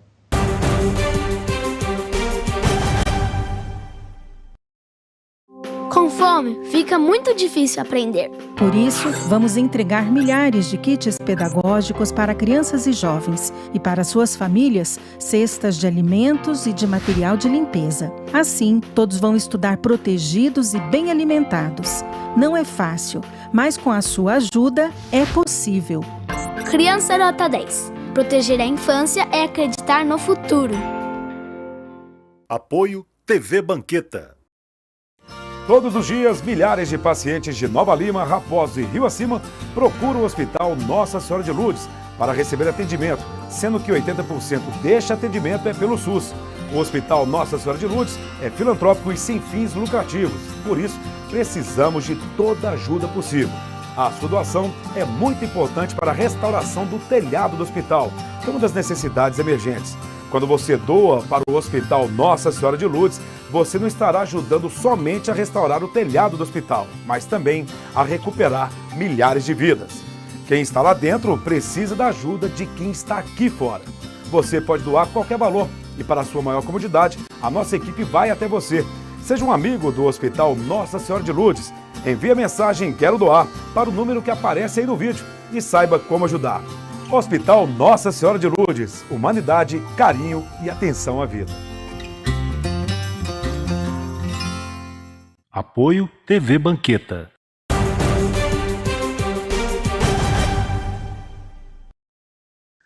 Com fome, fica muito difícil aprender. Por isso, vamos entregar milhares de kits pedagógicos para crianças e jovens e para suas famílias, cestas de alimentos e de material de limpeza. Assim, todos vão estudar protegidos e bem alimentados. Não é fácil, mas com a sua ajuda é possível. Criança nota 10. Proteger a infância é acreditar no futuro. Apoio TV Banqueta. Todos os dias, milhares de pacientes de Nova Lima, Raposo e Rio Acima procuram o Hospital Nossa Senhora de Lourdes para receber atendimento, sendo que 80% deste atendimento é pelo SUS. O Hospital Nossa Senhora de Lourdes é filantrópico e sem fins lucrativos, por isso precisamos de toda a ajuda possível. A sua doação é muito importante para a restauração do telhado do hospital, que é uma das necessidades emergentes. Quando você doa para o Hospital Nossa Senhora de Lourdes, você não estará ajudando somente a restaurar o telhado do hospital, mas também a recuperar milhares de vidas. Quem está lá dentro precisa da ajuda de quem está aqui fora. Você pode doar qualquer valor e, para a sua maior comodidade, a nossa equipe vai até você. Seja um amigo do Hospital Nossa Senhora de Lourdes. Envie a mensagem "Quero doar" para o número que aparece aí no vídeo e saiba como ajudar. Hospital Nossa Senhora de Lourdes. Humanidade, carinho e atenção à vida. Apoio TV Banqueta.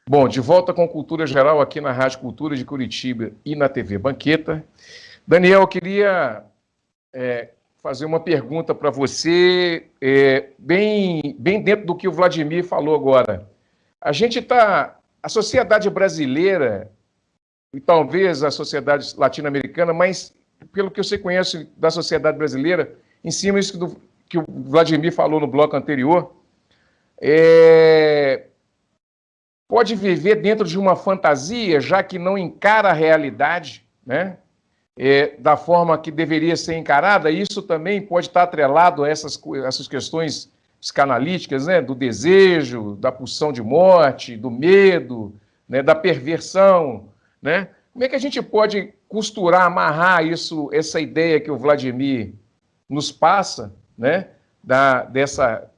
Bom, de volta com Cultura Geral aqui na Rádio Cultura de Curitiba e na TV Banqueta. Daniel, eu queria fazer uma pergunta para você, bem dentro do que o Vladimir falou agora. A sociedade brasileira, e talvez a sociedade latino-americana, mas pelo que você conhece da sociedade brasileira, em cima disso que o Vladimir falou no bloco anterior, pode viver dentro de uma fantasia, já que não encara a realidade, né? Da forma que deveria ser encarada. Isso também pode estar atrelado a essas questões psicanalíticas, né? Do desejo, da pulsão de morte, do medo, né? Da perversão, né? Como é que a gente pode costurar, amarrar essa ideia que o Vladimir nos passa, né? Dessa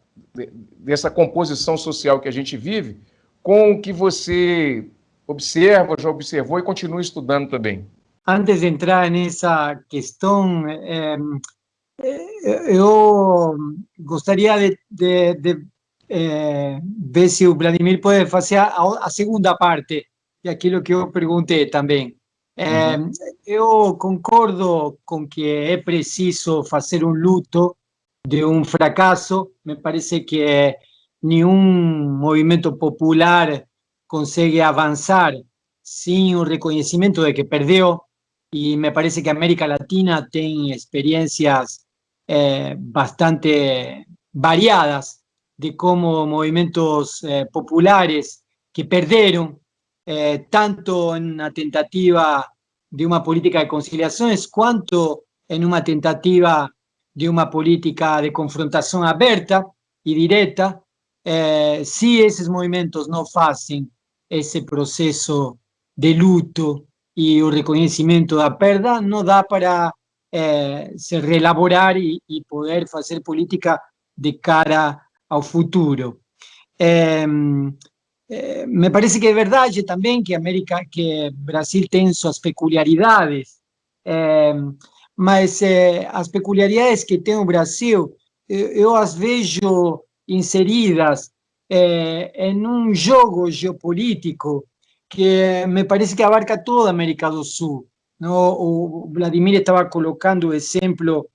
composição social que a gente vive, com o que você observa, já observou e continua estudando também? Antes de entrar nessa questão, eu gostaria de ver se o Vladimir pode fazer a segunda parte daquilo que eu perguntei também. Eu concordo com que é preciso fazer um luto de um fracasso. Me parece que nenhum movimento popular consegue avançar sem o reconhecimento de que perdeu, e me parece que a América Latina tem experiências bastante variadas de como movimentos populares que perderam, tanto na tentativa de uma política de conciliações, quanto em uma tentativa de uma política de confrontação aberta e direta. Se esses movimentos não fazem esse processo de luto e o reconhecimento da perda, não dá para se reelaborar e poder fazer política de cara ao futuro. Me parece que é verdade também que Brasil tem suas peculiaridades, mas as peculiaridades que tem o Brasil, eu as vejo inseridas em um jogo geopolítico que me parece que abarca toda a América do Sul. O Vladimir estava colocando o exemplo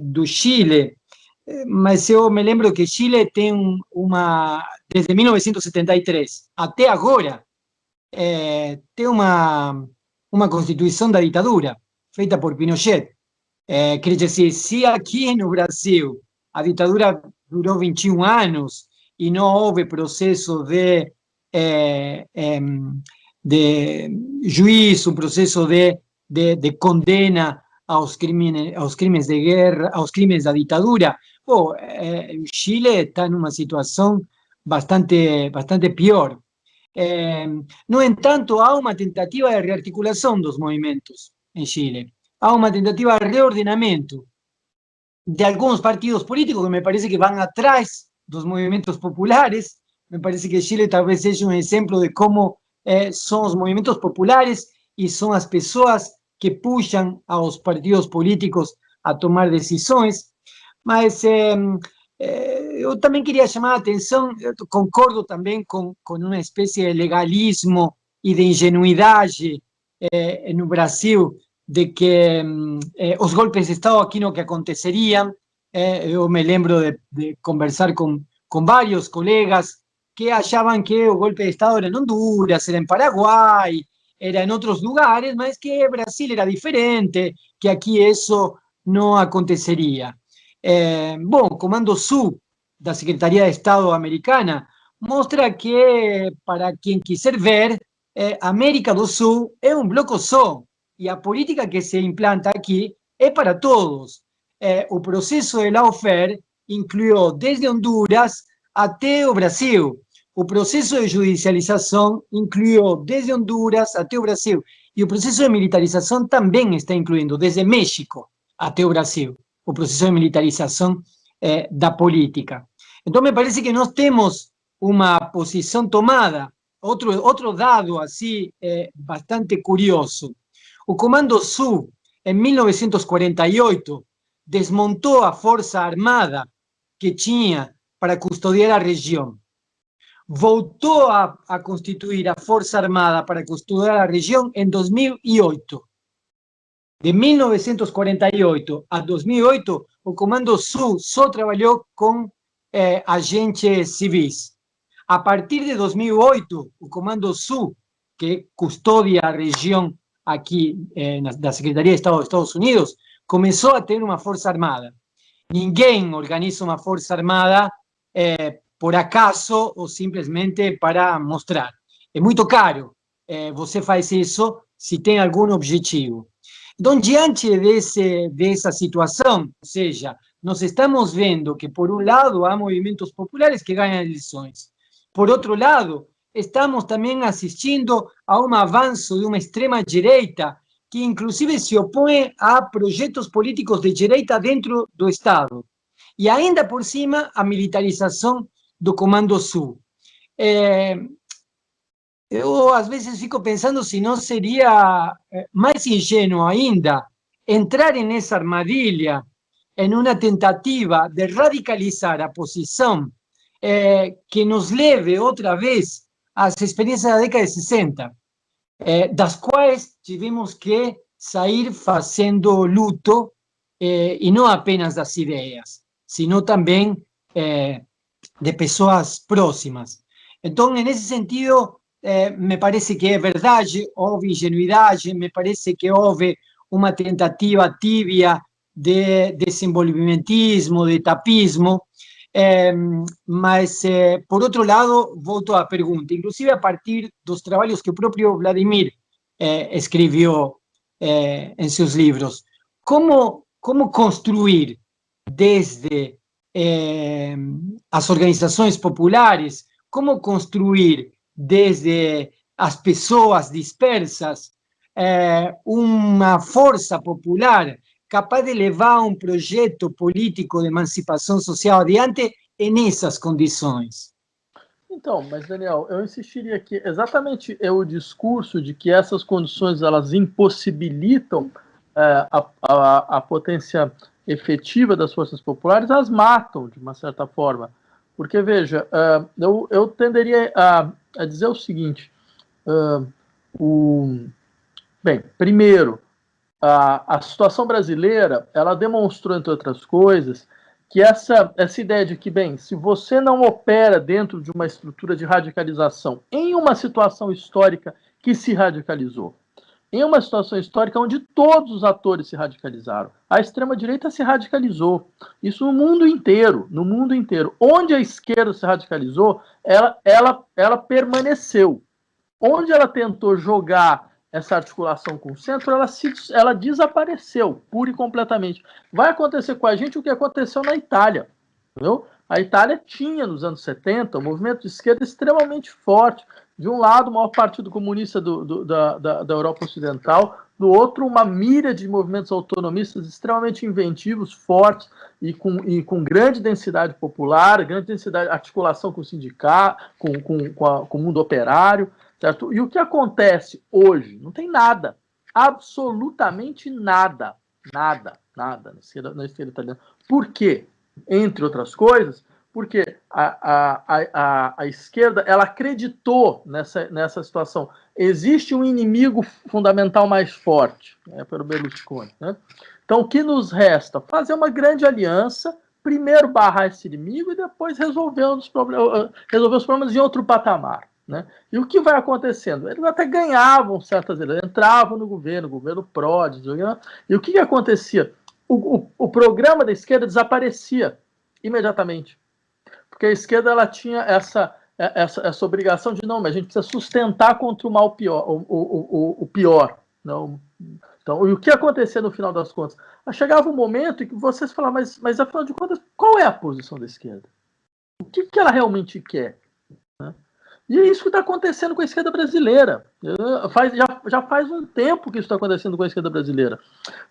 do Chile, mas eu me lembro que Chile tem desde 1973 até agora, tem uma constituição da ditadura, feita por Pinochet. Quer dizer, se aqui no Brasil a ditadura durou 21 anos e não houve processo de juízo, um processo de condena aos crimes de guerra, aos crimes da ditadura, o Chile está numa situação bastante pior. No entanto, há uma tentativa de rearticulação dos movimentos em Chile. Há uma tentativa de reordenamento de alguns partidos políticos que me parece que vão atrás dos movimentos populares. Me parece que Chile talvez seja um exemplo de como são os movimentos populares e são as pessoas que puxam aos partidos políticos a tomar decisões. Mas eu também queria chamar a atenção, eu concordo também com uma espécie de legalismo e de ingenuidade no Brasil, de que os golpes de Estado aqui não que aconteceriam. Eu me lembro de conversar com vários colegas que achavam que o golpe de Estado era em Honduras, era em Paraguai, era em outros lugares, mas que Brasil era diferente, que aqui isso não aconteceria. Bom, Comando Sul da Secretaria de Estado americana mostra que, para quem quiser ver, América do Sul é um bloco só, e a política que se implanta aqui é para todos. O processo de lawfare incluiu desde Honduras até o Brasil. O processo de judicialização incluiu desde Honduras até o Brasil. E o processo de militarização também está incluindo desde México até o Brasil. O processo de militarização da política. Então, me parece que nós temos uma posição tomada. Outro dado assim bastante curioso. O Comando Sul, em 1948, desmontou a Força Armada que tinha para custodiar a região. Voltou a constituir a Força Armada para custodiar a região em 2008. De 1948 a 2008, o Comando Sul só trabalhou com agentes civis. A partir de 2008, o Comando Sul, que custodia a região aqui da Secretaria de Estado dos Estados Unidos, começou a ter uma força armada. Ninguém organiza uma força armada por acaso ou simplesmente para mostrar. É muito caro. Você faz isso se tem algum objetivo. Então, diante dessa situação, ou seja, nós estamos vendo que, por um lado, há movimentos populares que ganham eleições. Por outro lado, estamos também assistindo a um avanço de uma extrema-direita que, inclusive, se opõe a projetos políticos de direita dentro do Estado. E, ainda por cima, a militarização do Comando Sul. Eu, às vezes, fico pensando se não seria mais ingênuo ainda entrar nessa armadilha em uma tentativa de radicalizar a posição que nos leve outra vez às experiências da década de 60, das quais tivemos que sair fazendo luto, e não apenas das ideias, sino também de pessoas próximas. Então, nesse sentido, me parece que é verdade, houve ingenuidade, me parece que houve uma tentativa tíbia de desenvolvimentismo, de tapismo, mas, por outro lado, volto à pergunta, inclusive a partir dos trabalhos que o próprio Vladimir escreveu em seus livros. Como construir desde as organizações populares, como construir desde as pessoas dispersas uma força popular capaz de levar um projeto político de emancipação social adiante nessas condições. Então, mas Daniel, eu insistiria que exatamente o discurso de que essas condições elas impossibilitam a potência efetiva das forças populares, as matam de uma certa forma. Porque, veja, eu tenderia a dizer o seguinte, bem, primeiro, a situação brasileira, ela demonstrou, entre outras coisas, que essa ideia de que, bem, se você não opera dentro de uma estrutura de radicalização, em uma situação histórica que se radicalizou, em uma situação histórica onde todos os atores se radicalizaram, a extrema-direita se radicalizou, isso no mundo inteiro, onde a esquerda se radicalizou, ela permaneceu, onde ela tentou jogar essa articulação com o centro, ela desapareceu, pura e completamente. Vai acontecer com a gente o que aconteceu na Itália, entendeu? A Itália tinha, nos anos 70, um movimento de esquerda extremamente forte. De um lado, o maior partido comunista da Europa Ocidental, do outro, uma mira de movimentos autonomistas extremamente inventivos, fortes e com grande densidade popular, grande densidade, articulação com o sindicato, com o mundo operário. Certo? E o que acontece hoje? Não tem nada. Absolutamente nada. Nada na esquerda italiana. Por quê? entre outras coisas, porque a esquerda ela acreditou nessa situação. Existe um inimigo fundamental mais forte, pelo Berlusconi, né? Então, o que nos resta? Fazer uma grande aliança, primeiro barrar esse inimigo e depois resolver os problemas em outro patamar, né? E o que vai acontecendo? Eles até ganhavam certas eleições, entravam no governo Prodi, e o que acontecia? O programa da esquerda desaparecia imediatamente. Porque a esquerda ela tinha essa obrigação de não, mas a gente precisa sustentar contra o mal pior, o pior. Não. Então, e o que acontecia no final das contas? Chegava um momento em que vocês falavam, mas afinal de contas, qual é a posição da esquerda? O que ela realmente quer? Né? E é isso que está acontecendo com a esquerda brasileira. Já faz um tempo que isso está acontecendo com a esquerda brasileira.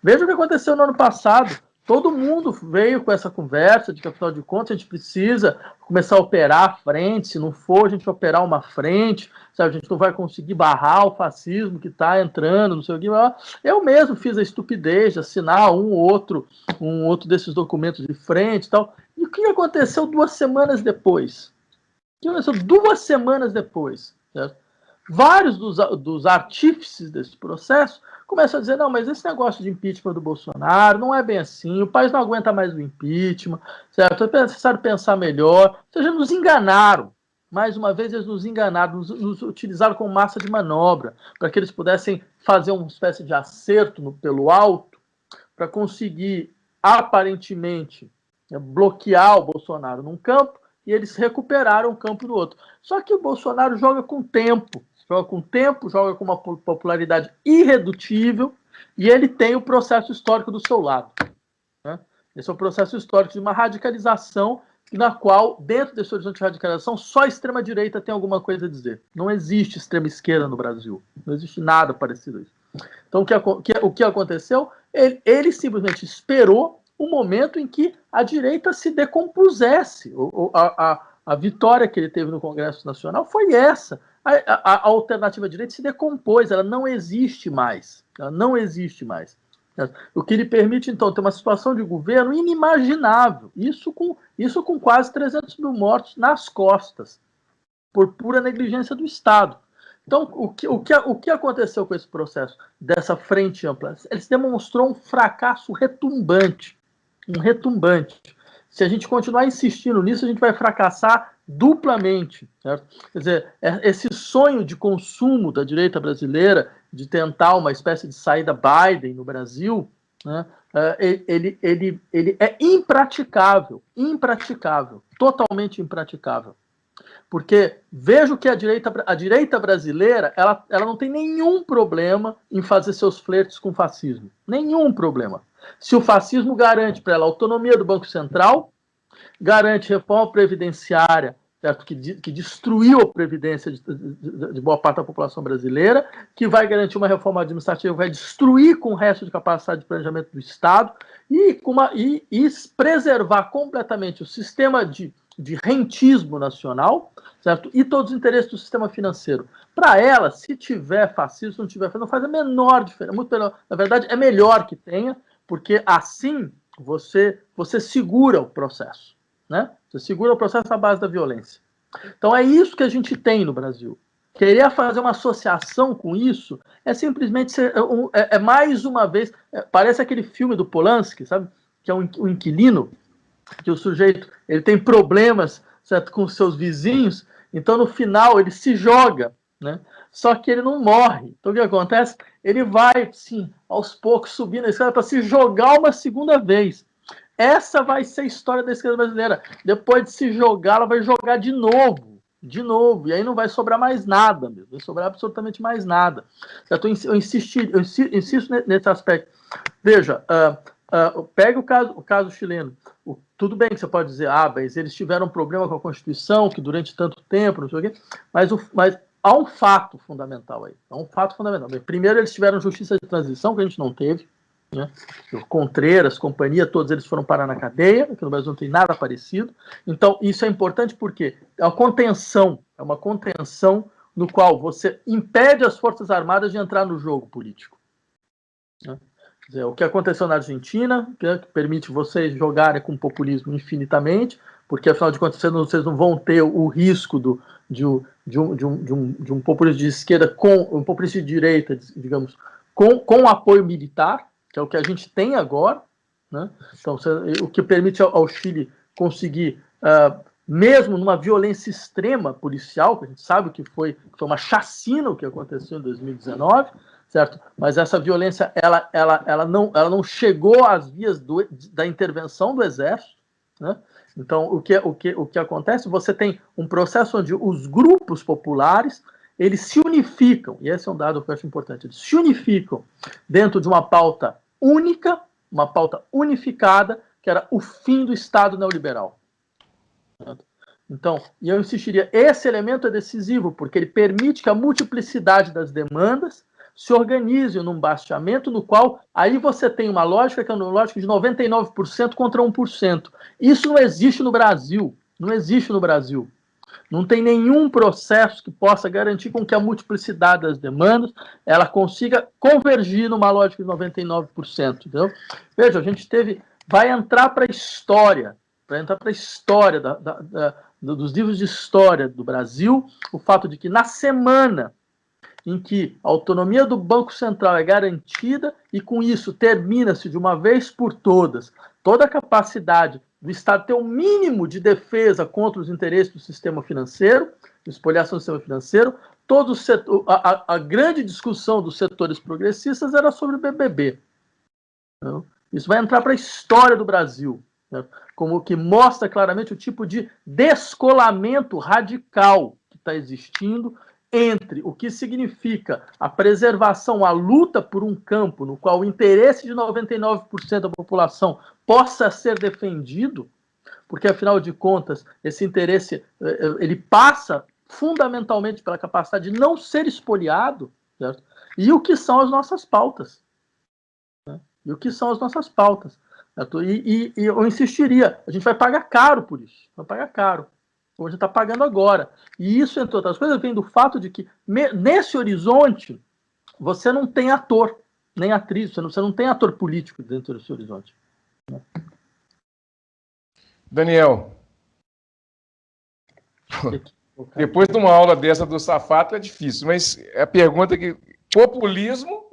Veja o que aconteceu no ano passado. Todo mundo veio com essa conversa de que, afinal de contas, a gente precisa começar a operar a frente. Se não for, a gente operar uma frente, sabe? A gente não vai conseguir barrar o fascismo que está entrando, não sei o que. Eu mesmo fiz a estupidez de assinar um outro desses documentos de frente e tal. E o que aconteceu 2 semanas depois? O que aconteceu 2 semanas depois? Certo? Vários dos artífices desse processo começam a dizer, não, mas esse negócio de impeachment do Bolsonaro não é bem assim, o país não aguenta mais o impeachment, certo? É necessário pensar melhor. Ou seja, nos enganaram. Mais uma vez, eles nos enganaram, nos utilizaram como massa de manobra, para que eles pudessem fazer uma espécie de acerto pelo alto, para conseguir, aparentemente, bloquear o Bolsonaro num campo, e eles recuperaram o campo no outro. Só que o Bolsonaro joga com tempo, joga com uma popularidade irredutível, e ele tem o processo histórico do seu lado. Né? Esse é o processo histórico de uma radicalização, na qual, dentro desse horizonte de radicalização, só a extrema-direita tem alguma coisa a dizer. Não existe extrema-esquerda no Brasil. Não existe nada parecido a isso. Então, o que aconteceu? Ele simplesmente esperou o momento em que a direita se decompusesse. A vitória que ele teve no Congresso Nacional foi essa. A alternativa direita se decompôs, ela não existe mais. Ela não existe mais. O que lhe permite, então, ter uma situação de governo inimaginável. Isso com quase 300 mil mortos nas costas, por pura negligência do Estado. Então, o que aconteceu com esse processo dessa frente ampla? Ele se demonstrou um fracasso retumbante. Um retumbante. Se a gente continuar insistindo nisso, a gente vai fracassar duplamente. Certo? Quer dizer, esse sonho de consumo da direita brasileira, de tentar uma espécie de saída Biden no Brasil, né, ele é impraticável, totalmente impraticável. Porque vejo que a direita brasileira ela não tem nenhum problema em fazer seus flertes com o fascismo. Nenhum problema. Se o fascismo garante para ela a autonomia do Banco Central, garante reforma previdenciária, certo? Que destruiu a previdência de boa parte da população brasileira, que vai garantir uma reforma administrativa que vai destruir com o resto de capacidade de planejamento do Estado e preservar completamente o sistema de rentismo nacional, certo? E todos os interesses do sistema financeiro. Para ela, se tiver fascismo, se não tiver, não faz a menor diferença. Na verdade, é melhor que tenha, porque assim você segura o processo. Né? Você segura o processo à base da violência. Então é isso que a gente tem no Brasil. Querer fazer uma associação com isso é simplesmente mais uma vez, parece aquele filme do Polanski, sabe? Que é um inquilino, que o sujeito ele tem problemas, certo, com seus vizinhos, então no final ele se joga, né? Só que ele não morre. Então o que acontece? Ele vai, sim, aos poucos subindo a escada para se jogar uma segunda vez. Essa vai ser a história da esquerda brasileira. Depois de se jogar, ela vai jogar de novo. E aí não vai sobrar mais nada, mesmo. Vai sobrar absolutamente mais nada. Eu insisto nesse aspecto. Veja, pega o caso chileno. Tudo bem que você pode dizer, mas eles tiveram um problema com a Constituição, que durante tanto tempo, não sei o quê, mas há um fato fundamental aí. Bem, primeiro, eles tiveram justiça de transição, que a gente não teve. Né? Contreiras, companhia, todos eles foram parar na cadeia, que no Brasil não tem nada parecido. Então, isso é importante porque é uma contenção no qual você impede as Forças Armadas de entrar no jogo político. Né? Quer dizer, o que aconteceu na Argentina, que permite vocês jogarem com populismo infinitamente, porque afinal de contas vocês não vão ter o risco de um populismo de esquerda com um populismo de direita, digamos, com apoio militar, que é o que a gente tem agora, né? Então, o que permite ao Chile conseguir, mesmo numa violência extrema policial, que a gente sabe que foi uma chacina o que aconteceu em 2019, certo? Mas essa violência ela não chegou às vias da intervenção do exército, né? Então, o que acontece? Você tem um processo onde os grupos populares eles se unificam, e esse é um dado que eu acho importante, eles se unificam dentro de uma pauta única, uma pauta unificada, que era o fim do Estado neoliberal. Então, e eu insistiria, esse elemento é decisivo, porque ele permite que a multiplicidade das demandas se organize num basteamento no qual aí você tem uma lógica que é uma lógica de 99% contra 1%. Isso não existe no Brasil. Não existe no Brasil. Não tem nenhum processo que possa garantir com que a multiplicidade das demandas ela consiga convergir numa lógica de 99%. Entendeu? Veja, a gente vai entrar para a história, dos livros de história do Brasil, o fato de que na semana em que a autonomia do Banco Central é garantida e com isso termina-se de uma vez por todas toda a capacidade do Estado ter um mínimo de defesa contra os interesses do sistema financeiro, de espoliação do sistema financeiro, a grande discussão dos setores progressistas era sobre o BBB. Então, isso vai entrar para a história do Brasil, né? Como que mostra claramente o tipo de descolamento radical que está existindo entre o que significa a preservação, a luta por um campo no qual o interesse de 99% da população possa ser defendido, porque, afinal de contas, esse interesse ele passa fundamentalmente pela capacidade de não ser expoliado, certo? E o que são as nossas pautas. Né? E o que são as nossas pautas. Certo? E eu insistiria, a gente vai pagar caro por isso, vai pagar caro. Como a gente está pagando agora. E isso, entre outras coisas, vem do fato de que, nesse horizonte, você não tem ator, nem atriz, você não tem ator político dentro desse horizonte. Daniel, depois de uma aula dessa do Safato é difícil, mas a pergunta é que, populismo,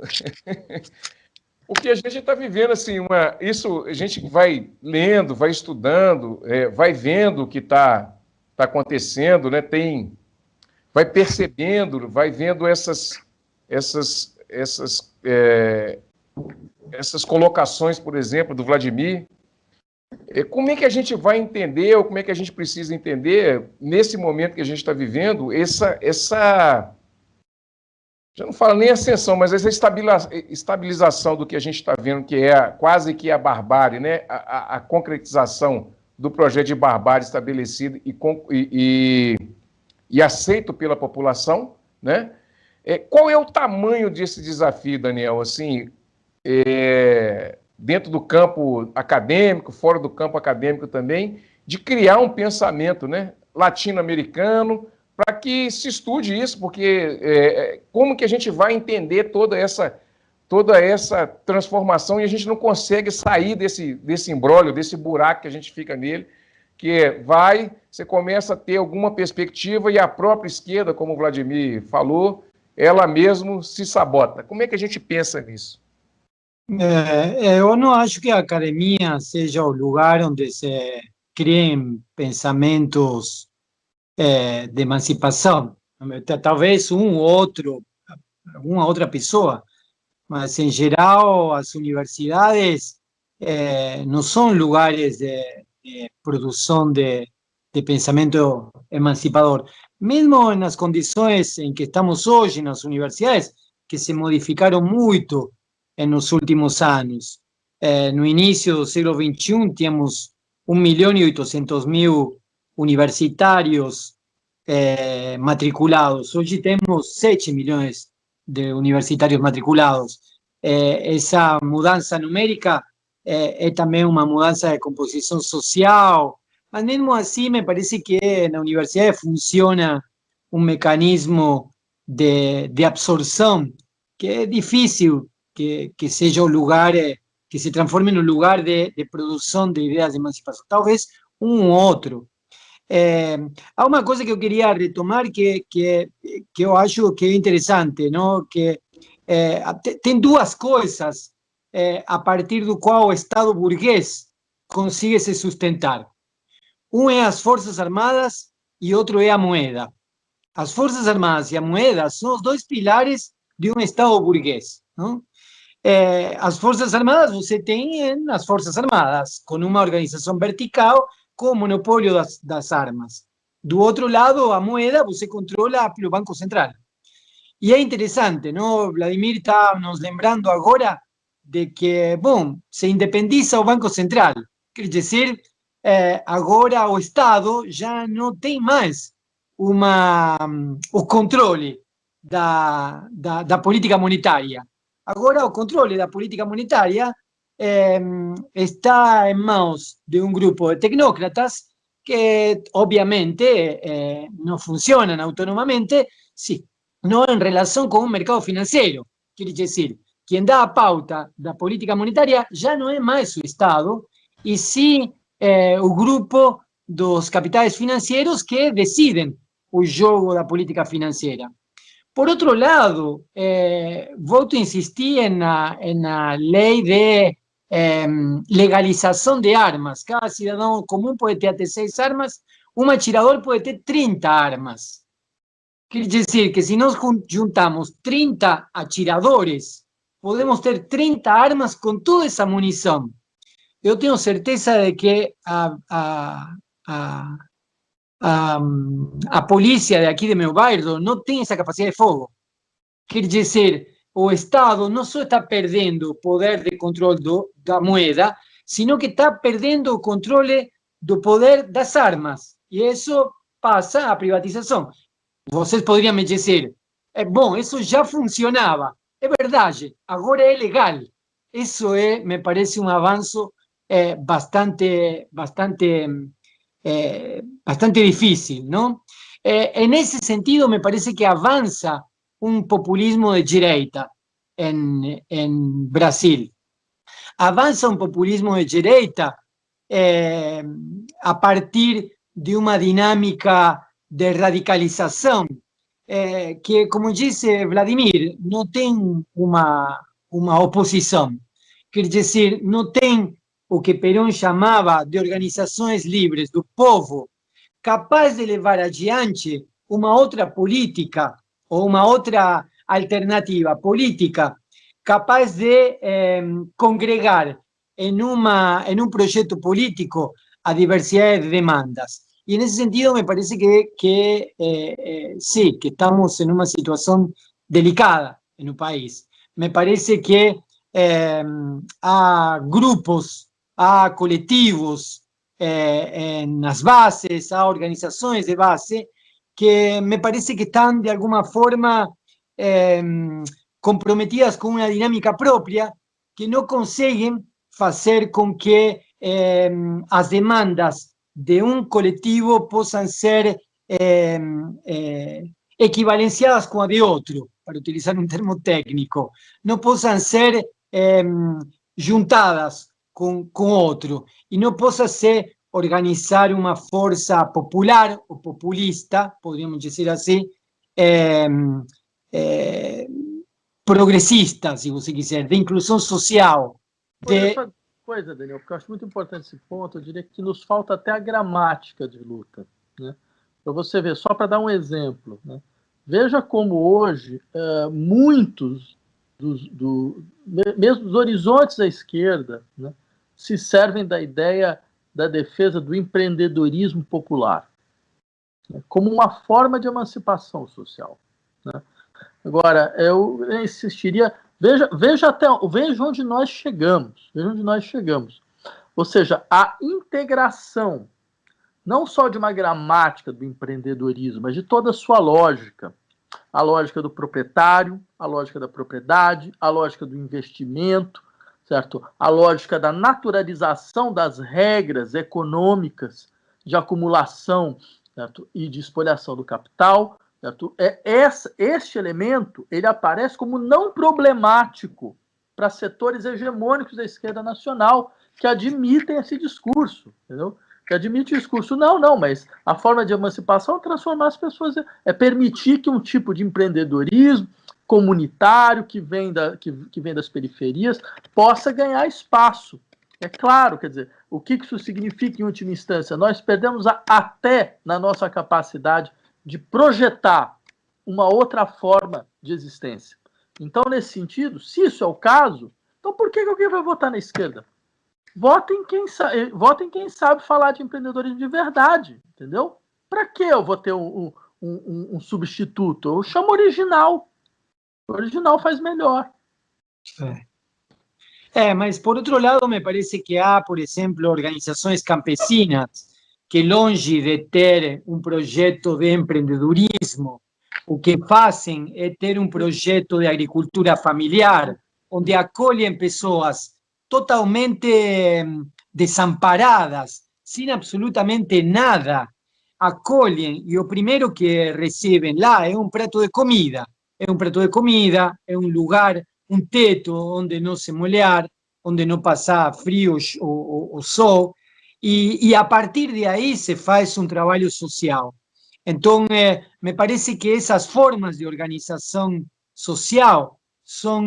o que a gente está vivendo, assim, isso a gente vai lendo, vai estudando, vai vendo o que está acontecendo, né? Vai percebendo, vai vendo essas colocações, por exemplo, do Vladimir. Como é que a gente vai entender, ou como é que a gente precisa entender, nesse momento que a gente está vivendo, essa já não falo nem ascensão, mas essa estabilização do que a gente está vendo, que é quase que a barbárie, né? A concretização do projeto de barbárie estabelecido e aceito pela população, né? Qual é o tamanho desse desafio, Daniel? Assim, dentro do campo acadêmico, fora do campo acadêmico também, de criar um pensamento, né, latino-americano, para que se estude isso, porque como que a gente vai entender toda essa transformação e a gente não consegue sair desse imbróglio, desse buraco que a gente fica nele, que você começa a ter alguma perspectiva e a própria esquerda, como o Vladimir falou, ela mesmo se sabota. Como é que a gente pensa nisso? Eu não acho que a academia seja o lugar onde se criem pensamentos de emancipação. Talvez alguma outra pessoa, mas, em geral, as universidades não são lugares de produção de pensamento emancipador. Mesmo nas condições em que estamos hoje nas universidades, que se modificaram muito nos últimos anos. No início do século XXI, tínhamos 1.800.000 universitários matriculados. Hoje temos 7 milhões de universitários matriculados. Essa mudança numérica é também uma mudança de composição social, mas mesmo assim me parece que na universidade funciona um mecanismo de absorção que é difícil que seja o lugar, que se transforme no lugar de produção de ideias de emancipação. Talvez um ou outro. Há uma coisa que eu queria retomar que eu acho que é interessante, não? Que tem duas coisas a partir do qual o Estado burguês consigue se sustentar. Um é as Forças Armadas e outro é a moeda. As Forças Armadas e a moeda são os dois pilares de um Estado burguês, não? As Forças Armadas, você tem as Forças Armadas, com uma organização vertical, com o monopólio das armas. Do outro lado, a moeda, você controla pelo Banco Central. E é interessante, não? Vladimir está nos lembrando agora de que, bom, se independiza o Banco Central. Quer dizer, agora o Estado já não tem mais o controle da política monetária. Agora o controle da política monetária está em mãos de um grupo de tecnócratas que, obviamente, não funcionam autonomamente, sim, não em relação com o mercado financeiro. Quer dizer, quem dá a pauta da política monetária já não é mais o Estado, e sim o grupo dos capitais financeiros que decidem o jogo da política financeira. Por outro lado, volto a insistir na lei de legalização de armas. Cada cidadão comum pode ter até 6 armas, um atirador pode ter 30 armas. Quer dizer que se nós juntamos 30 atiradores, podemos ter 30 armas com toda essa munição. Eu tenho certeza de que a polícia de aqui de meu bairro não tem essa capacidade de fogo. Quer dizer, o Estado não só está perdendo o poder de controle da moeda, sino que está perdendo o controle do poder das armas. E isso passa à privatização. Vocês poderiam me dizer, bom, isso já funcionava. É verdade, agora é legal. Isso me parece um avanço bastante difícil, ¿no? En ese sentido, me parece que avanza un populismo de direita en Brasil. Avanza un populismo de direita a partir de uma dinâmica de radicalização que, como disse Vladimir, não tem uma oposição. Quer dizer, não tem o que Perón chamava de organizações livres do povo, capaz de levar adiante uma outra política ou uma outra alternativa política, capaz de congregar em um projeto político a diversidade de demandas. E, nesse sentido, me parece que sim, que estamos em uma situação delicada no país. Me parece que há grupos, há coletivos nas bases, há organizações de base que me parece que estão, de alguma forma, comprometidas com uma dinâmica própria, que não conseguem fazer com que as demandas de um coletivo possam ser equivalenciadas com a de outro, para utilizar um termo técnico, não possam ser juntadas com outro, e não possa se organizar uma força popular ou populista, poderíamos dizer assim, progressista, se você quiser, de inclusão social. Essa coisa, Daniel, porque eu acho muito importante esse ponto, eu diria que nos falta até a gramática de luta, né? Para você ver, só para dar um exemplo, né? Veja como hoje muitos mesmo dos horizontes da esquerda, né, se servem da ideia da defesa do empreendedorismo popular, né, como uma forma de emancipação social, né? Agora, eu insistiria, veja onde nós chegamos, ou seja, a integração não só de uma gramática do empreendedorismo, mas de toda a sua lógica, a lógica do proprietário, a lógica da propriedade, a lógica do investimento, certo? A lógica da naturalização das regras econômicas de acumulação, certo? E de espoliação do capital, certo? Este elemento ele aparece como não problemático para setores hegemônicos da esquerda nacional que admitem esse discurso, entendeu? Que admite o discurso, não, mas a forma de emancipação é transformar as pessoas, é permitir que um tipo de empreendedorismo comunitário que vem das periferias possa ganhar espaço. É claro, quer dizer, o que isso significa em última instância? Nós perdemos até na nossa capacidade de projetar uma outra forma de existência. Então, nesse sentido, se isso é o caso, então por que alguém vai votar na esquerda? Votem quem sabe falar de empreendedorismo de verdade, entendeu? Para que eu vou ter um substituto? Eu chamo original. O original faz melhor. Mas por outro lado, me parece que há, por exemplo, organizações campesinas que, longe de ter um projeto de empreendedorismo, o que fazem é ter um projeto de agricultura familiar, onde acolhem pessoas totalmente desamparadas, sem absolutamente nada, acolhem, e o primeiro que recebem lá é um prato de comida. É um prato de comida, é um lugar, um teto onde não se molhar, onde não passar frio ou sol, e a partir de aí se faz um trabalho social. Então, me parece que essas formas de organização social são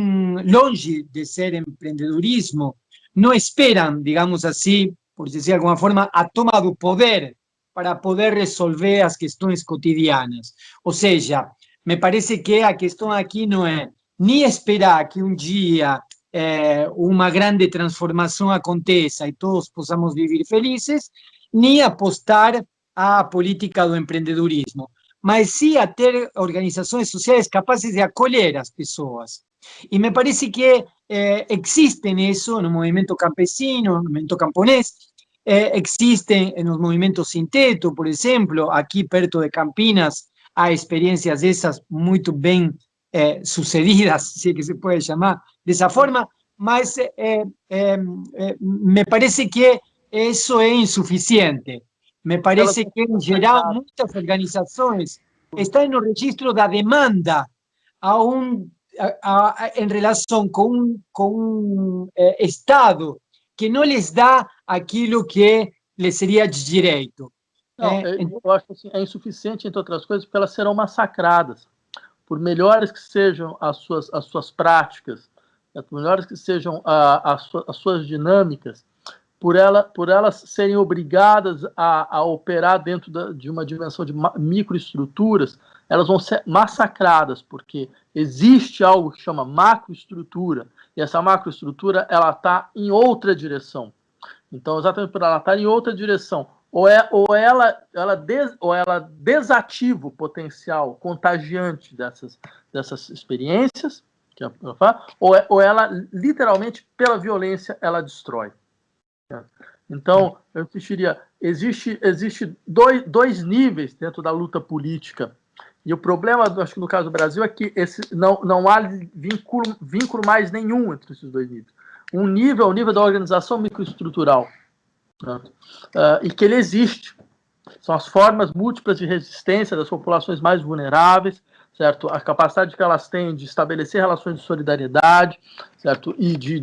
longe de ser empreendedorismo, não esperam, digamos assim, por dizer de alguma forma, a toma do poder para poder resolver as questões cotidianas. Ou seja, me parece que a questão aqui não é nem esperar que um dia uma grande transformação aconteça e todos possamos viver felizes, nem apostar à política do empreendedorismo, mas sim a ter organizações sociais capazes de acolher as pessoas. E me parece que existe isso no movimento campesino, no movimento camponês, existe nos movimentos sem teto, por exemplo, aqui perto de Campinas, há experiências dessas muito bem sucedidas, se é que se pode chamar dessa forma, mas me parece que isso é insuficiente. Me parece que, em geral, muitas organizações estão no registro da demanda em relação com um Estado que não lhes dá aquilo que lhes seria de direito. Eu acho que assim, é insuficiente, entre outras coisas, porque elas serão massacradas. Por melhores que sejam as suas práticas, por melhores que sejam as suas dinâmicas, por elas serem obrigadas a operar dentro de uma dimensão de microestruturas, elas vão ser massacradas, porque existe algo que chama macroestrutura, e essa macroestrutura está em outra direção. Então, exatamente por ela estar em outra direção, ou ela desativa o potencial contagiante dessas experiências, ou ela, literalmente, pela violência, ela destrói. Então, eu insistiria, existe dois níveis dentro da luta política, e o problema, acho que no caso do Brasil, é que não há vínculo mais nenhum entre esses dois níveis. Um nível é o nível da organização microestrutural, e que ele existe. São as formas múltiplas de resistência das populações mais vulneráveis, certo? A capacidade que elas têm de estabelecer relações de solidariedade, certo? E de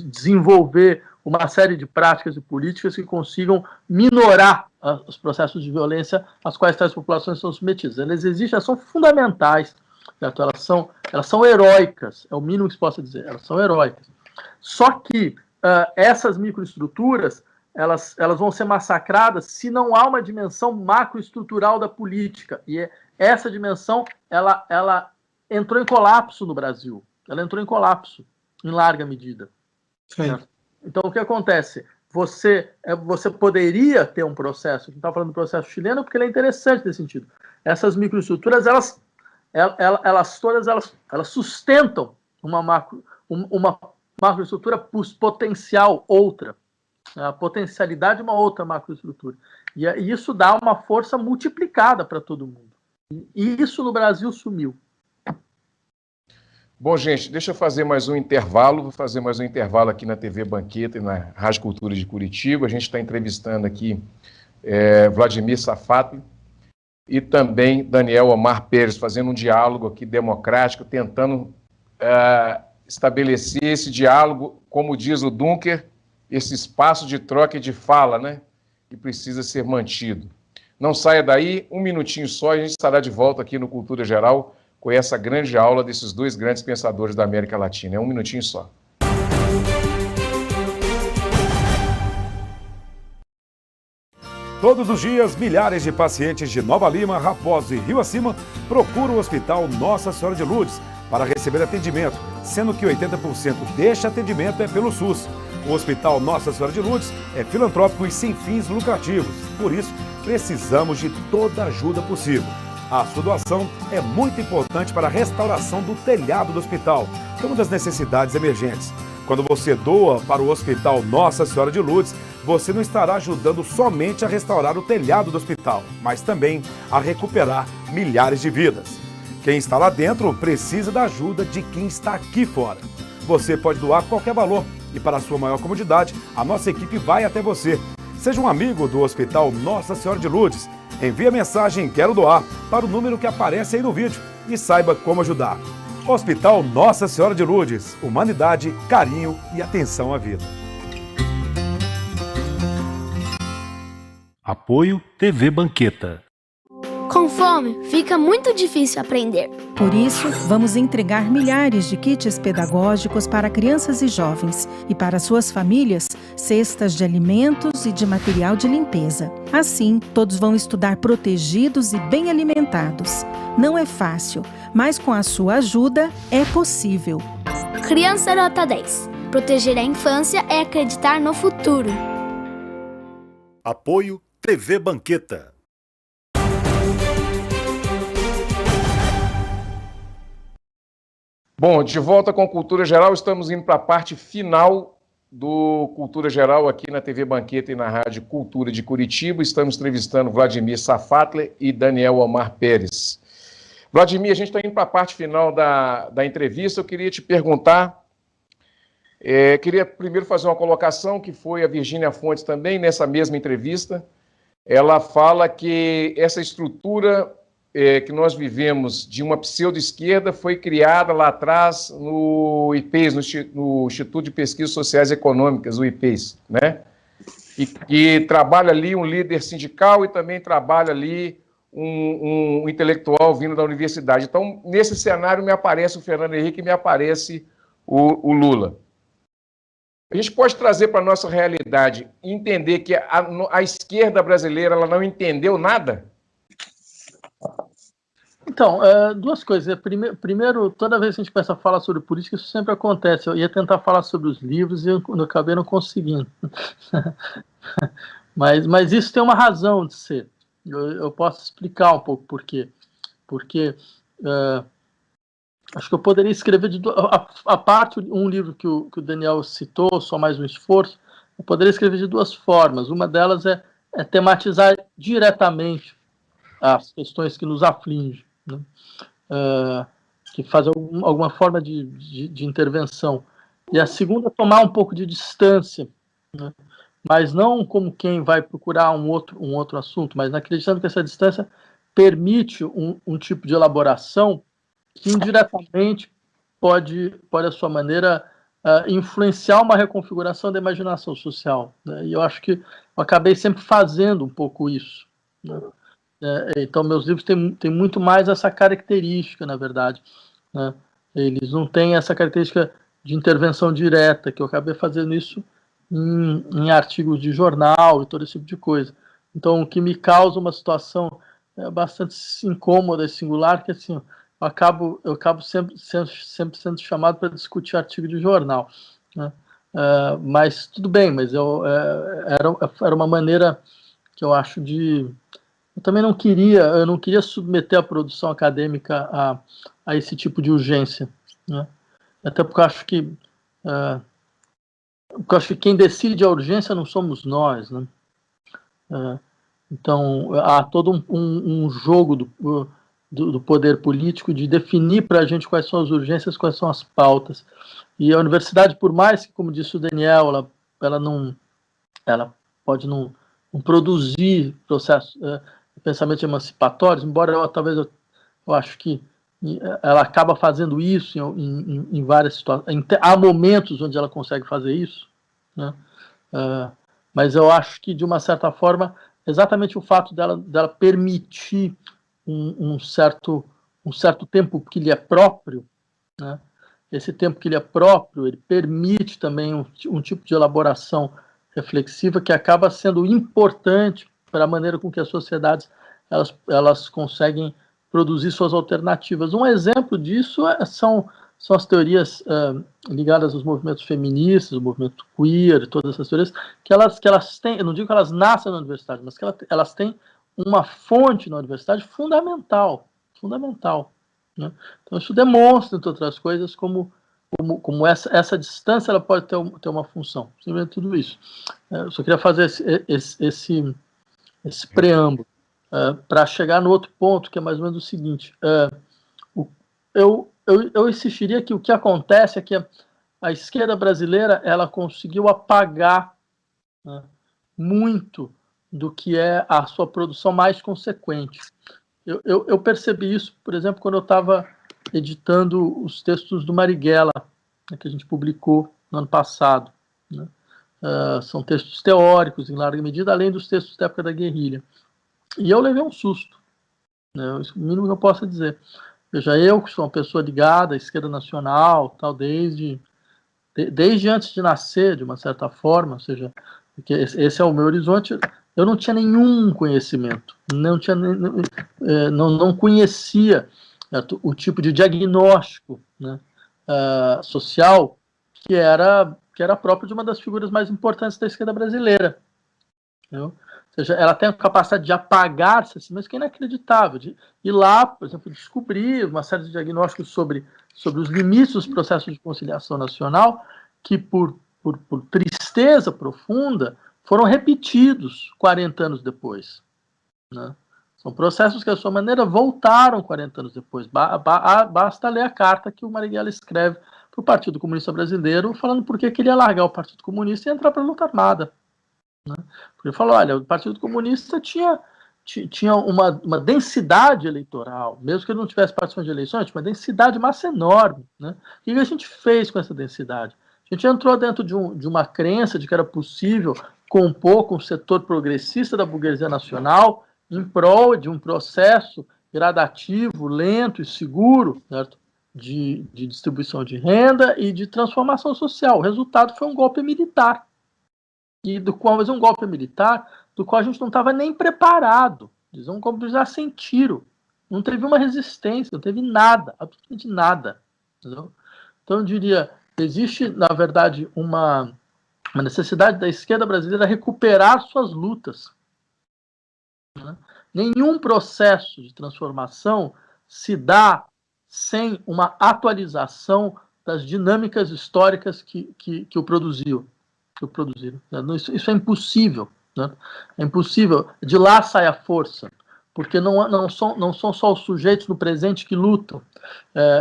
desenvolver uma série de práticas e políticas que consigam minorar os processos de violência às quais tais populações são submetidas. Elas existem, elas são fundamentais, certo? Elas são heróicas, é o mínimo que se possa dizer, elas são heróicas. Só que essas microestruturas, elas vão ser massacradas se não há uma dimensão macroestrutural da política. E essa dimensão, ela entrou em colapso no Brasil. Ela entrou em colapso, em larga medida. Então, o que acontece? Você poderia ter um processo, a gente está falando do processo chileno, porque ele é interessante nesse sentido. Essas microestruturas, elas sustentam uma macroestrutura potencial outra. A potencialidade de uma outra macroestrutura. E isso dá uma força multiplicada para todo mundo. E isso no Brasil sumiu. Bom, gente, deixa eu fazer mais um intervalo. Vou fazer mais um intervalo aqui na TV Banqueta e na Rádio Cultura de Curitiba. A gente está entrevistando aqui Vladimir Safatli e também Daniel Omar Pérez, fazendo um diálogo aqui democrático, tentando estabelecer esse diálogo, como diz o Dunker, esse espaço de troca e de fala, né? Que precisa ser mantido. Não saia daí, um minutinho só, e a gente estará de volta aqui no Cultura Geral com essa grande aula desses dois grandes pensadores da América Latina. É um minutinho só. Todos os dias, milhares de pacientes de Nova Lima, Raposo e Rio Acima procuram o Hospital Nossa Senhora de Lourdes para receber atendimento, sendo que 80% deste atendimento é pelo SUS. O Hospital Nossa Senhora de Lourdes é filantrópico e sem fins lucrativos, por isso precisamos de toda a ajuda possível. A sua doação é muito importante para a restauração do telhado do hospital, que é uma das necessidades emergentes. Quando você doa para o Hospital Nossa Senhora de Lourdes, você não estará ajudando somente a restaurar o telhado do hospital, mas também a recuperar milhares de vidas. Quem está lá dentro precisa da ajuda de quem está aqui fora. Você pode doar qualquer valor e, para a sua maior comodidade, a nossa equipe vai até você. Seja um amigo do Hospital Nossa Senhora de Lourdes. Envie a mensagem "Quero doar" para o número que aparece aí no vídeo e saiba como ajudar. Hospital Nossa Senhora de Lourdes. Humanidade, carinho e atenção à vida. Apoio TV Banqueta. Com fome, fica muito difícil aprender. Por isso, vamos entregar milhares de kits pedagógicos para crianças e jovens e para suas famílias, cestas de alimentos e de material de limpeza. Assim, todos vão estudar protegidos e bem alimentados. Não é fácil, mas com a sua ajuda é possível. Criança Nota 10. Proteger a infância é acreditar no futuro. Apoio TV Banqueta. Bom, de volta com Cultura Geral, estamos indo para a parte final do Cultura Geral aqui na TV Banqueta e na Rádio Cultura de Curitiba. Estamos entrevistando Vladimir Safatler e Daniel Omar Pérez. Vladimir, a gente está indo para a parte final da entrevista. Eu queria te perguntar, queria primeiro fazer uma colocação, que foi a Virgínia Fontes também, nessa mesma entrevista. Ela fala que essa estrutura que nós vivemos de uma pseudo-esquerda foi criada lá atrás no IPES, no Instituto de Pesquisas Sociais e Econômicas, o IPES, né? E trabalha ali um líder sindical e também trabalha ali um intelectual vindo da universidade. Então, nesse cenário, me aparece o Fernando Henrique e me aparece o Lula. A gente pode trazer para a nossa realidade e entender que a esquerda brasileira ela não entendeu nada? Então, duas coisas. Primeiro, toda vez que a gente começa a falar sobre política, isso sempre acontece. Eu ia tentar falar sobre os livros e eu acabei não conseguindo. mas isso tem uma razão de ser. Eu posso explicar um pouco por quê. Porque acho que eu poderia escrever a parte, um livro que o Daniel citou, Só Mais um Esforço, eu poderia escrever de duas formas. Uma delas é tematizar diretamente as questões que nos afligem, né? Que faz alguma forma de intervenção. E a segunda é tomar um pouco de distância, né? Mas não como quem vai procurar um outro assunto, mas acreditando que essa distância permite um tipo de elaboração que indiretamente pode à sua maneira, influenciar uma reconfiguração da imaginação social, né? E eu acho que eu acabei sempre fazendo um pouco isso, né? Então, meus livros têm muito mais essa característica, na verdade, né? Eles não têm essa característica de intervenção direta, que eu acabei fazendo isso em artigos de jornal e todo esse tipo de coisa. Então, o que me causa uma situação bastante incômoda e singular, que assim, eu acabo sempre sendo chamado para discutir artigo de jornal, né? Mas tudo bem, mas era uma maneira que eu acho eu também não queria submeter a produção acadêmica a esse tipo de urgência, né? Até porque eu acho que quem decide a urgência não somos nós, né? Então, há todo um jogo do poder político de definir para a gente quais são as urgências, quais são as pautas. E a universidade, por mais que, como disse o Daniel, ela pode não produzir processos, pensamentos emancipatórios, embora talvez eu acho que ela acaba fazendo isso em várias situações. Há momentos onde ela consegue fazer isso, né? Mas eu acho que, de uma certa forma, exatamente o fato dela permitir um certo tempo que lhe é próprio, né? Esse tempo que lhe é próprio, ele permite também um tipo de elaboração reflexiva que acaba sendo importante para a maneira com que as sociedades elas conseguem produzir suas alternativas. Um exemplo disso são as teorias ligadas aos movimentos feministas, o movimento queer, todas essas teorias, que elas têm, eu não digo que elas nascem na universidade, mas que elas têm uma fonte na universidade fundamental, né? Então isso demonstra, entre outras coisas, como essa distância ela pode ter uma função. Simplesmente tudo isso. Eu só queria fazer esse preâmbulo para chegar no outro ponto, que é mais ou menos o seguinte. Eu insistiria que o que acontece é que a esquerda brasileira ela conseguiu apagar, né, muito do que é a sua produção mais consequente. Eu percebi isso, por exemplo, quando eu estava editando os textos do Marighella, né, que a gente publicou no ano passado, né? São textos teóricos, em larga medida, além dos textos da época da guerrilha. E eu levei um susto, né? O mínimo que eu posso dizer. Veja, eu que sou uma pessoa ligada à esquerda nacional, tal, desde antes de nascer, de uma certa forma, ou seja, porque esse é o meu horizonte, eu não tinha nenhum conhecimento, não conhecia o tipo de diagnóstico, né, social que era próprio de uma das figuras mais importantes da esquerda brasileira. Entendeu? Ou seja, ela tem a capacidade de apagar-se assim, mas que é inacreditável, de ir lá, por exemplo, descobrir uma série de diagnósticos sobre os limites dos processos de conciliação nacional, que por tristeza profunda foram repetidos 40 anos depois, né? São processos que, à sua maneira, voltaram 40 anos depois. Basta ler a carta que o Marighella escreve para o Partido Comunista Brasileiro, falando por que ele ia largar o Partido Comunista e entrar para a luta armada, né? Porque ele falou, olha, o Partido Comunista tinha uma densidade eleitoral, mesmo que ele não tivesse participação de eleições, tinha uma densidade, massa enorme, né? O que a gente fez com essa densidade? A gente entrou dentro de uma crença de que era possível compor com o setor progressista da burguesia nacional em prol de um processo gradativo, lento e seguro, certo? De distribuição de renda e de transformação social. O resultado foi um golpe militar. Mas um golpe militar do qual a gente não estava nem preparado. Um golpe já sem tiro. Não teve uma resistência, não teve nada, absolutamente nada. Entendeu? Então eu diria, existe, na verdade, uma necessidade da esquerda brasileira recuperar suas lutas, né? Nenhum processo de transformação se dá sem uma atualização das dinâmicas históricas que o produziram. Isso é impossível, né? É impossível. De lá sai a força, porque não são só os sujeitos no presente que lutam,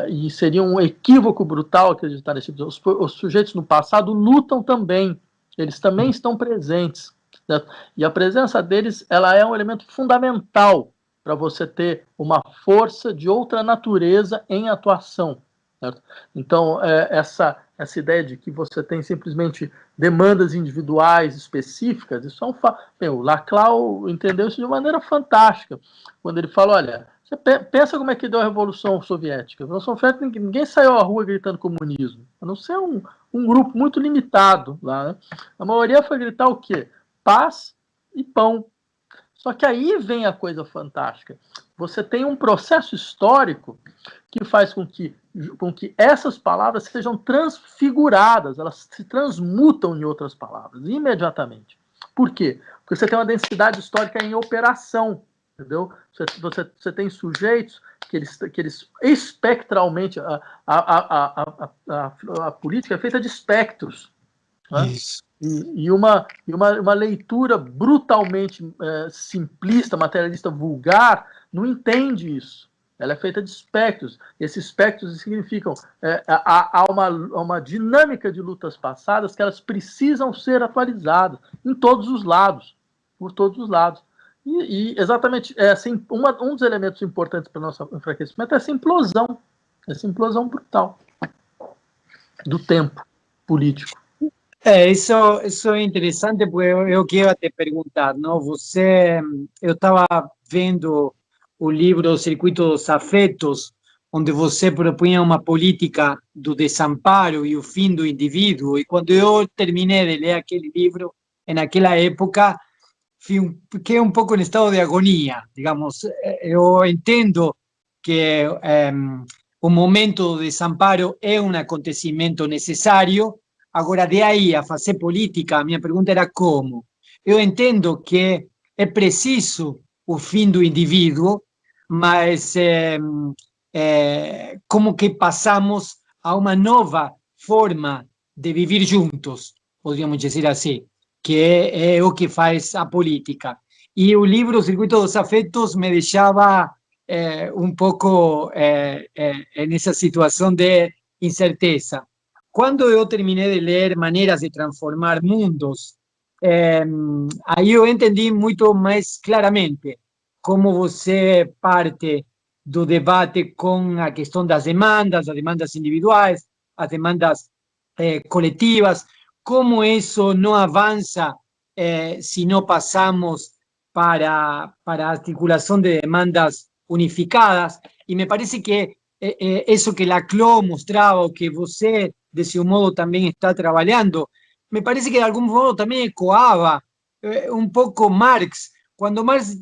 e seria um equívoco brutal acreditar nesse tipo. Os sujeitos no passado lutam também, eles também estão presentes, né? E a presença deles ela é um elemento fundamental para você ter uma força de outra natureza em atuação, certo? Então, essa ideia de que você tem simplesmente demandas individuais específicas, isso é um fato. O Laclau entendeu isso de maneira fantástica, quando ele fala, olha, você pensa como é que deu a Revolução Soviética. A Revolução Soviética, ninguém saiu à rua gritando comunismo, a não ser um grupo muito limitado lá, né? A maioria foi gritar o quê? Paz e pão. Só que aí vem a coisa fantástica. Você tem um processo histórico que faz com que essas palavras sejam transfiguradas, elas se transmutam em outras palavras, imediatamente. Por quê? Porque você tem uma densidade histórica em operação, entendeu? Você tem sujeitos que eles espectralmente, a política é feita de espectros, né? Isso. E uma leitura brutalmente simplista, materialista, vulgar, não entende isso. Ela é feita de espectros. Esses espectros significam há uma dinâmica de lutas passadas que elas precisam ser atualizadas em todos os lados, por todos os lados. E exatamente, assim, um dos elementos importantes para o nosso enfraquecimento é essa implosão brutal do tempo político. Isso é interessante, porque eu quero te perguntar, não? Eu estava vendo o livro O Circuito dos Afetos, onde você propunha uma política do desamparo e o fim do indivíduo, e quando eu terminei de ler aquele livro, naquela época, fiquei um pouco em estado de agonia, digamos. Eu entendo que o momento do desamparo é um acontecimento necessário. Agora, de aí a fazer política, a minha pergunta era como. Eu entendo que é preciso o fim do indivíduo, mas como que passamos a uma nova forma de viver juntos, podríamos dizer assim, que é o que faz a política. E o livro O Circuito dos Afetos me deixava um pouco nessa situação de incerteza. Quando eu terminei de ler Maneiras de Transformar Mundos, aí eu entendi muito mais claramente como você parte do debate com a questão das demandas, as demandas individuais, as demandas coletivas, como isso não avança se não passamos para a articulação de demandas unificadas. E me parece que isso que Laclau mostrava, o que você, de seu modo, também está trabalhando, me parece que de algum modo também ecoava um pouco Marx, quando Marx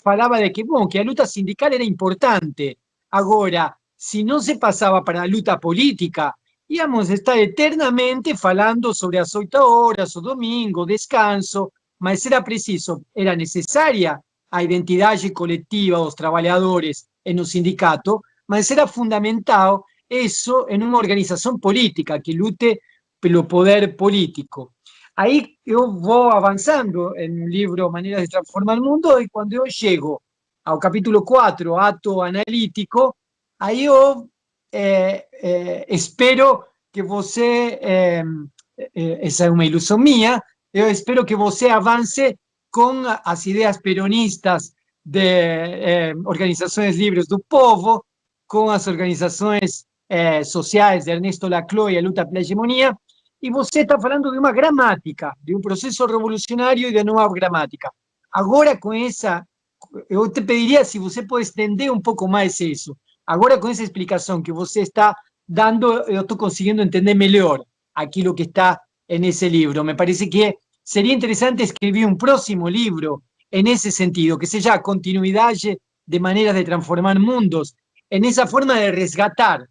falava de que, bom, que a luta sindical era importante. Agora, se não se passava para a luta política, íamos estar eternamente falando sobre as 8 horas, o domingo, o descanso, mas era necessária a identidade coletiva dos trabalhadores no sindicato, mas era fundamental isso em uma organização política que lute pelo poder político. Aí eu vou avançando no livro Maneiras de Transformar o Mundo, e quando eu chego ao capítulo 4, Ato Analítico, aí eu espero que você, essa é uma ilusão minha, eu espero que você avance com as ideias peronistas de organizações livres do povo, com as organizações sociais de Ernesto Laclau e a luta pela hegemonia, e você está falando de uma gramática, de um processo revolucionário e de nova gramática. Agora, com essa, eu te pediria se você pode estender um pouco mais isso. Agora, com essa explicação que você está dando, eu estou conseguindo entender melhor aquilo que está nesse livro. Me parece que seria interessante escrever um próximo livro nesse sentido, que seja a continuidade de Maneiras de Transformar Mundos, nessa forma de resgatar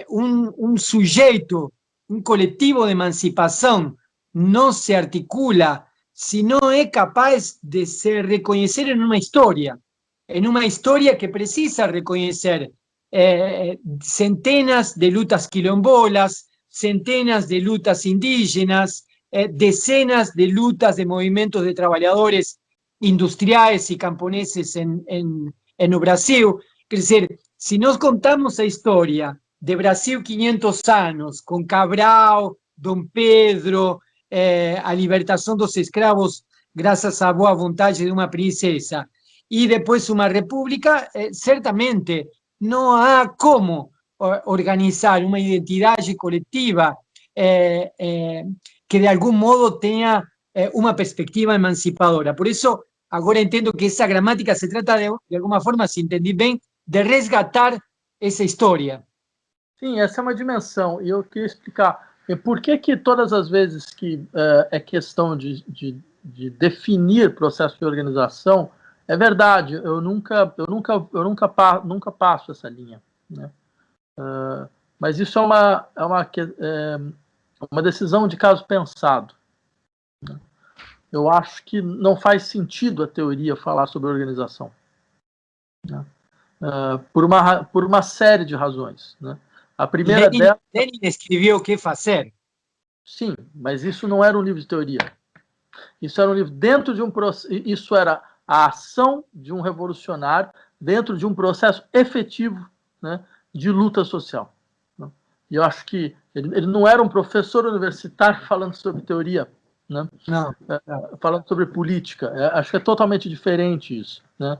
um sujeito, um coletivo de emancipação, não se articula se não é capaz de se reconhecer em uma história que precisa reconhecer centenas de lutas quilombolas, centenas de lutas indígenas, decenas de lutas de movimentos de trabalhadores industriais e camponeses no Brasil. Quer dizer, se nós contamos a história de Brasil 500 anos, com Cabral, Dom Pedro, a libertação dos escravos graças à boa vontade de uma princesa, e depois uma república, certamente não há como organizar uma identidade coletiva que de algum modo tenha uma perspectiva emancipadora. Por isso, agora entendo que essa gramática se trata de alguma forma, se entendi bem, de resgatar essa história. Sim, essa é uma dimensão, e eu queria explicar por que todas as vezes que é questão de definir processo de organização, é verdade, eu nunca passo essa linha, né? Mas isso é uma decisão de caso pensado, né? Eu acho que não faz sentido a teoria falar sobre organização, né? Por uma série de razões, né? A primeira delas... Lenin escreveu O que fazer. Sim, mas isso não era um livro de teoria. Isso era um livro dentro de um processo. Isso era a ação de um revolucionário dentro de um processo efetivo, né, de luta social, né? E eu acho que ele não era um professor universitário falando sobre teoria, né? Não. Falando sobre política, acho que é totalmente diferente isso, né?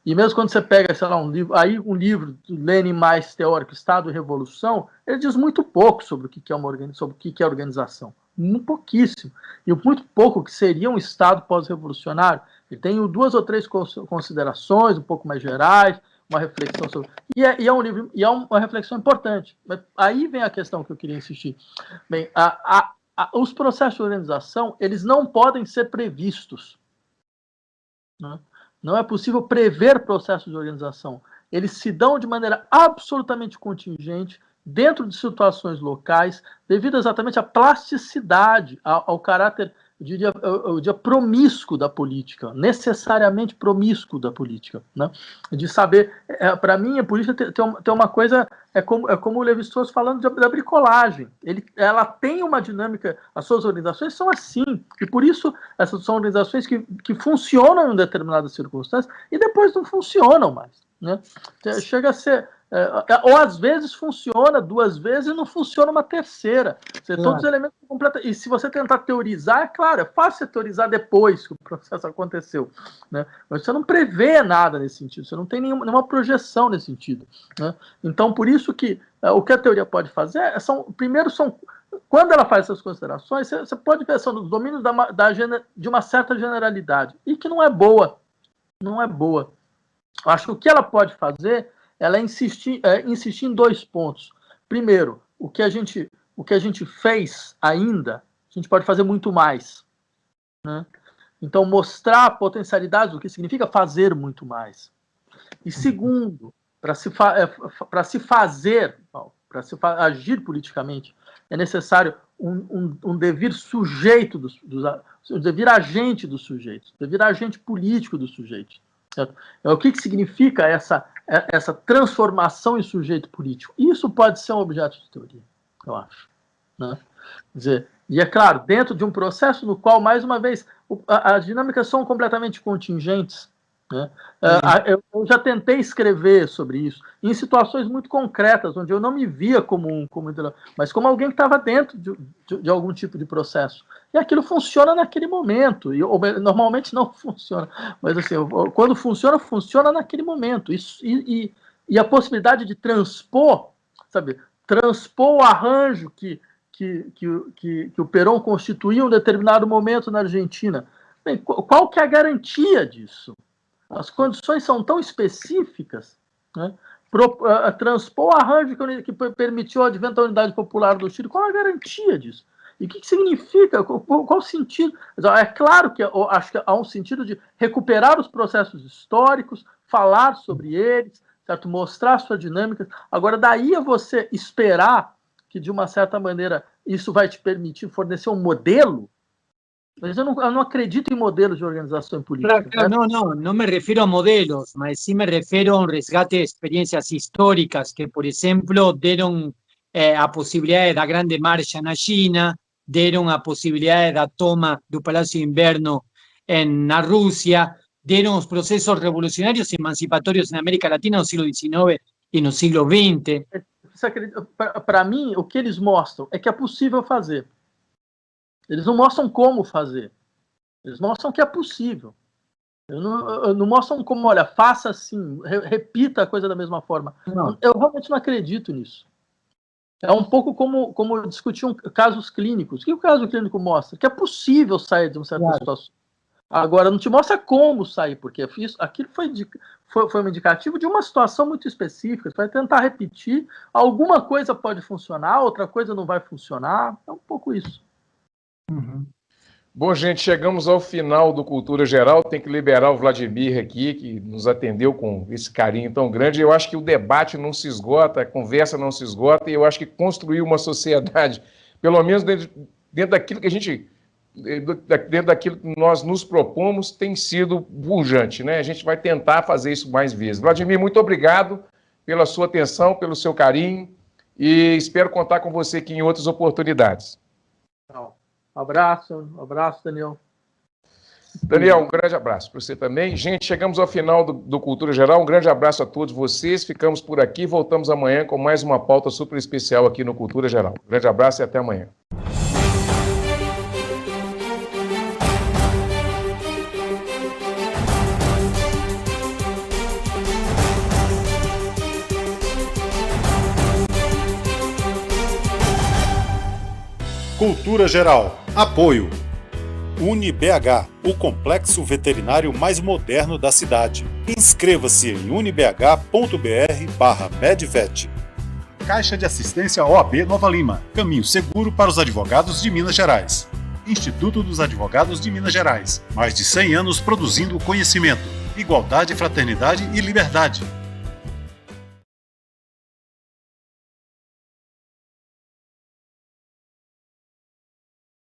E mesmo quando você pega, sei lá, um livro do Lenin mais teórico, Estado e Revolução, ele diz muito pouco sobre o que é organização, muito pouquíssimo, e muito pouco que seria um Estado pós-revolucionário. Ele tem 2 ou 3 considerações um pouco mais gerais, uma reflexão sobre... E é um livro, e é uma reflexão importante. Mas aí vem a questão que eu queria insistir. Bem, os processos de organização, eles não podem ser previstos, né? Não é possível prever processos de organização. Eles se dão de maneira absolutamente contingente, dentro de situações locais, devido exatamente à plasticidade, ao caráter, eu diria, promíscuo da política, necessariamente promíscuo da política, né? De saber, para mim, a política tem uma coisa, é como o Lévi-Strauss falando da bricolagem. Ela tem uma dinâmica, as suas organizações são assim, e por isso essas são organizações que funcionam em determinadas circunstâncias e depois não funcionam mais, né? Chega a ser... ou às vezes funciona 2 vezes e não funciona uma terceira. Todos os elementos completos. E se você tentar teorizar, é claro, é fácil você teorizar depois que o processo aconteceu, né? Mas você não prevê nada nesse sentido, você não tem nenhuma projeção nesse sentido, né? Então, por isso que o que a teoria pode fazer primeiro quando ela faz essas considerações, você pode ver, são dos domínios de uma certa generalidade, e que não é boa. Não é boa. Eu acho que o que ela pode fazer, ela insistir em 2 pontos. Primeiro, o que a gente fez ainda, a gente pode fazer muito mais, né? Então, mostrar potencialidades do que significa fazer muito mais. E segundo, para se agir politicamente, é necessário um devir sujeito, um devir agente dos sujeitos, um devir agente político dos sujeitos. Certo? O que significa essa transformação em sujeito político? Isso pode ser um objeto de teoria, eu acho, né? Quer dizer, e é claro, dentro de um processo no qual, mais uma vez, as dinâmicas são completamente contingentes, né? Eu já tentei escrever sobre isso, em situações muito concretas, onde eu não me via mas como alguém que estava dentro de algum tipo de processo. E aquilo funciona naquele momento, normalmente não funciona, mas assim, quando funciona, funciona naquele momento. E a possibilidade de transpor o arranjo que o Perón constituía em um determinado momento na Argentina. Bem, qual que é a garantia disso? As condições são tão específicas, né? Transpor o arranjo que permitiu o advento da unidade popular do Chile, qual a garantia disso? E o que significa? Qual o sentido? É claro que eu acho que há um sentido de recuperar os processos históricos, falar sobre eles, certo? Mostrar sua dinâmica. Agora, daí a você esperar que, de uma certa maneira, isso vai te permitir fornecer um modelo. Mas eu não acredito em modelos de organización política. Claro, no me refiero a modelos, mas sí me refiero a un resgate de experiencias históricas que, por ejemplo, dieron a posibilidades da Grande Marcha na China, dieron a posibilidades da toma do Palácio de Inverno na Rússia, dieron os procesos revolucionarios e emancipatórios na América Latina no século XIX e no século XX. Para mim, o que eles mostram é que é possível fazer. Eles não mostram como fazer. Eles mostram que é possível. Não mostram como, olha, faça assim, repita a coisa da mesma forma. Não. Eu realmente não acredito nisso. É um pouco como discutiam casos clínicos. O que o caso clínico mostra? Que é possível sair de uma certa situação. Agora, não te mostra como sair, porque aquilo foi um indicativo de uma situação muito específica. Você vai tentar repetir, alguma coisa pode funcionar, outra coisa não vai funcionar. É um pouco isso. Uhum. Bom, gente, chegamos ao final do Cultura Geral. Tem que liberar o Vladimir aqui, que nos atendeu com esse carinho tão grande. Eu acho que o debate não se esgota, a conversa não se esgota, e eu acho que construir uma sociedade, pelo menos dentro daquilo que dentro daquilo que nós nos propomos, tem sido pujante, né? A gente vai tentar fazer isso mais vezes. Vladimir, muito obrigado pela sua atenção, pelo seu carinho, e espero contar com você aqui em outras oportunidades. Abraço, Daniel. Daniel, um grande abraço para você também. Gente, chegamos ao final do Cultura Geral. Um grande abraço a todos vocês. Ficamos por aqui. Voltamos amanhã com mais uma pauta super especial aqui no Cultura Geral. Um grande abraço e até amanhã. Cultura Geral. Apoio. UniBH, o complexo veterinário mais moderno da cidade. Inscreva-se em unibh.br/medvet. Caixa de Assistência OAB Nova Lima. Caminho seguro para os advogados de Minas Gerais. Instituto dos Advogados de Minas Gerais. Mais de 100 anos produzindo conhecimento, igualdade, fraternidade e liberdade.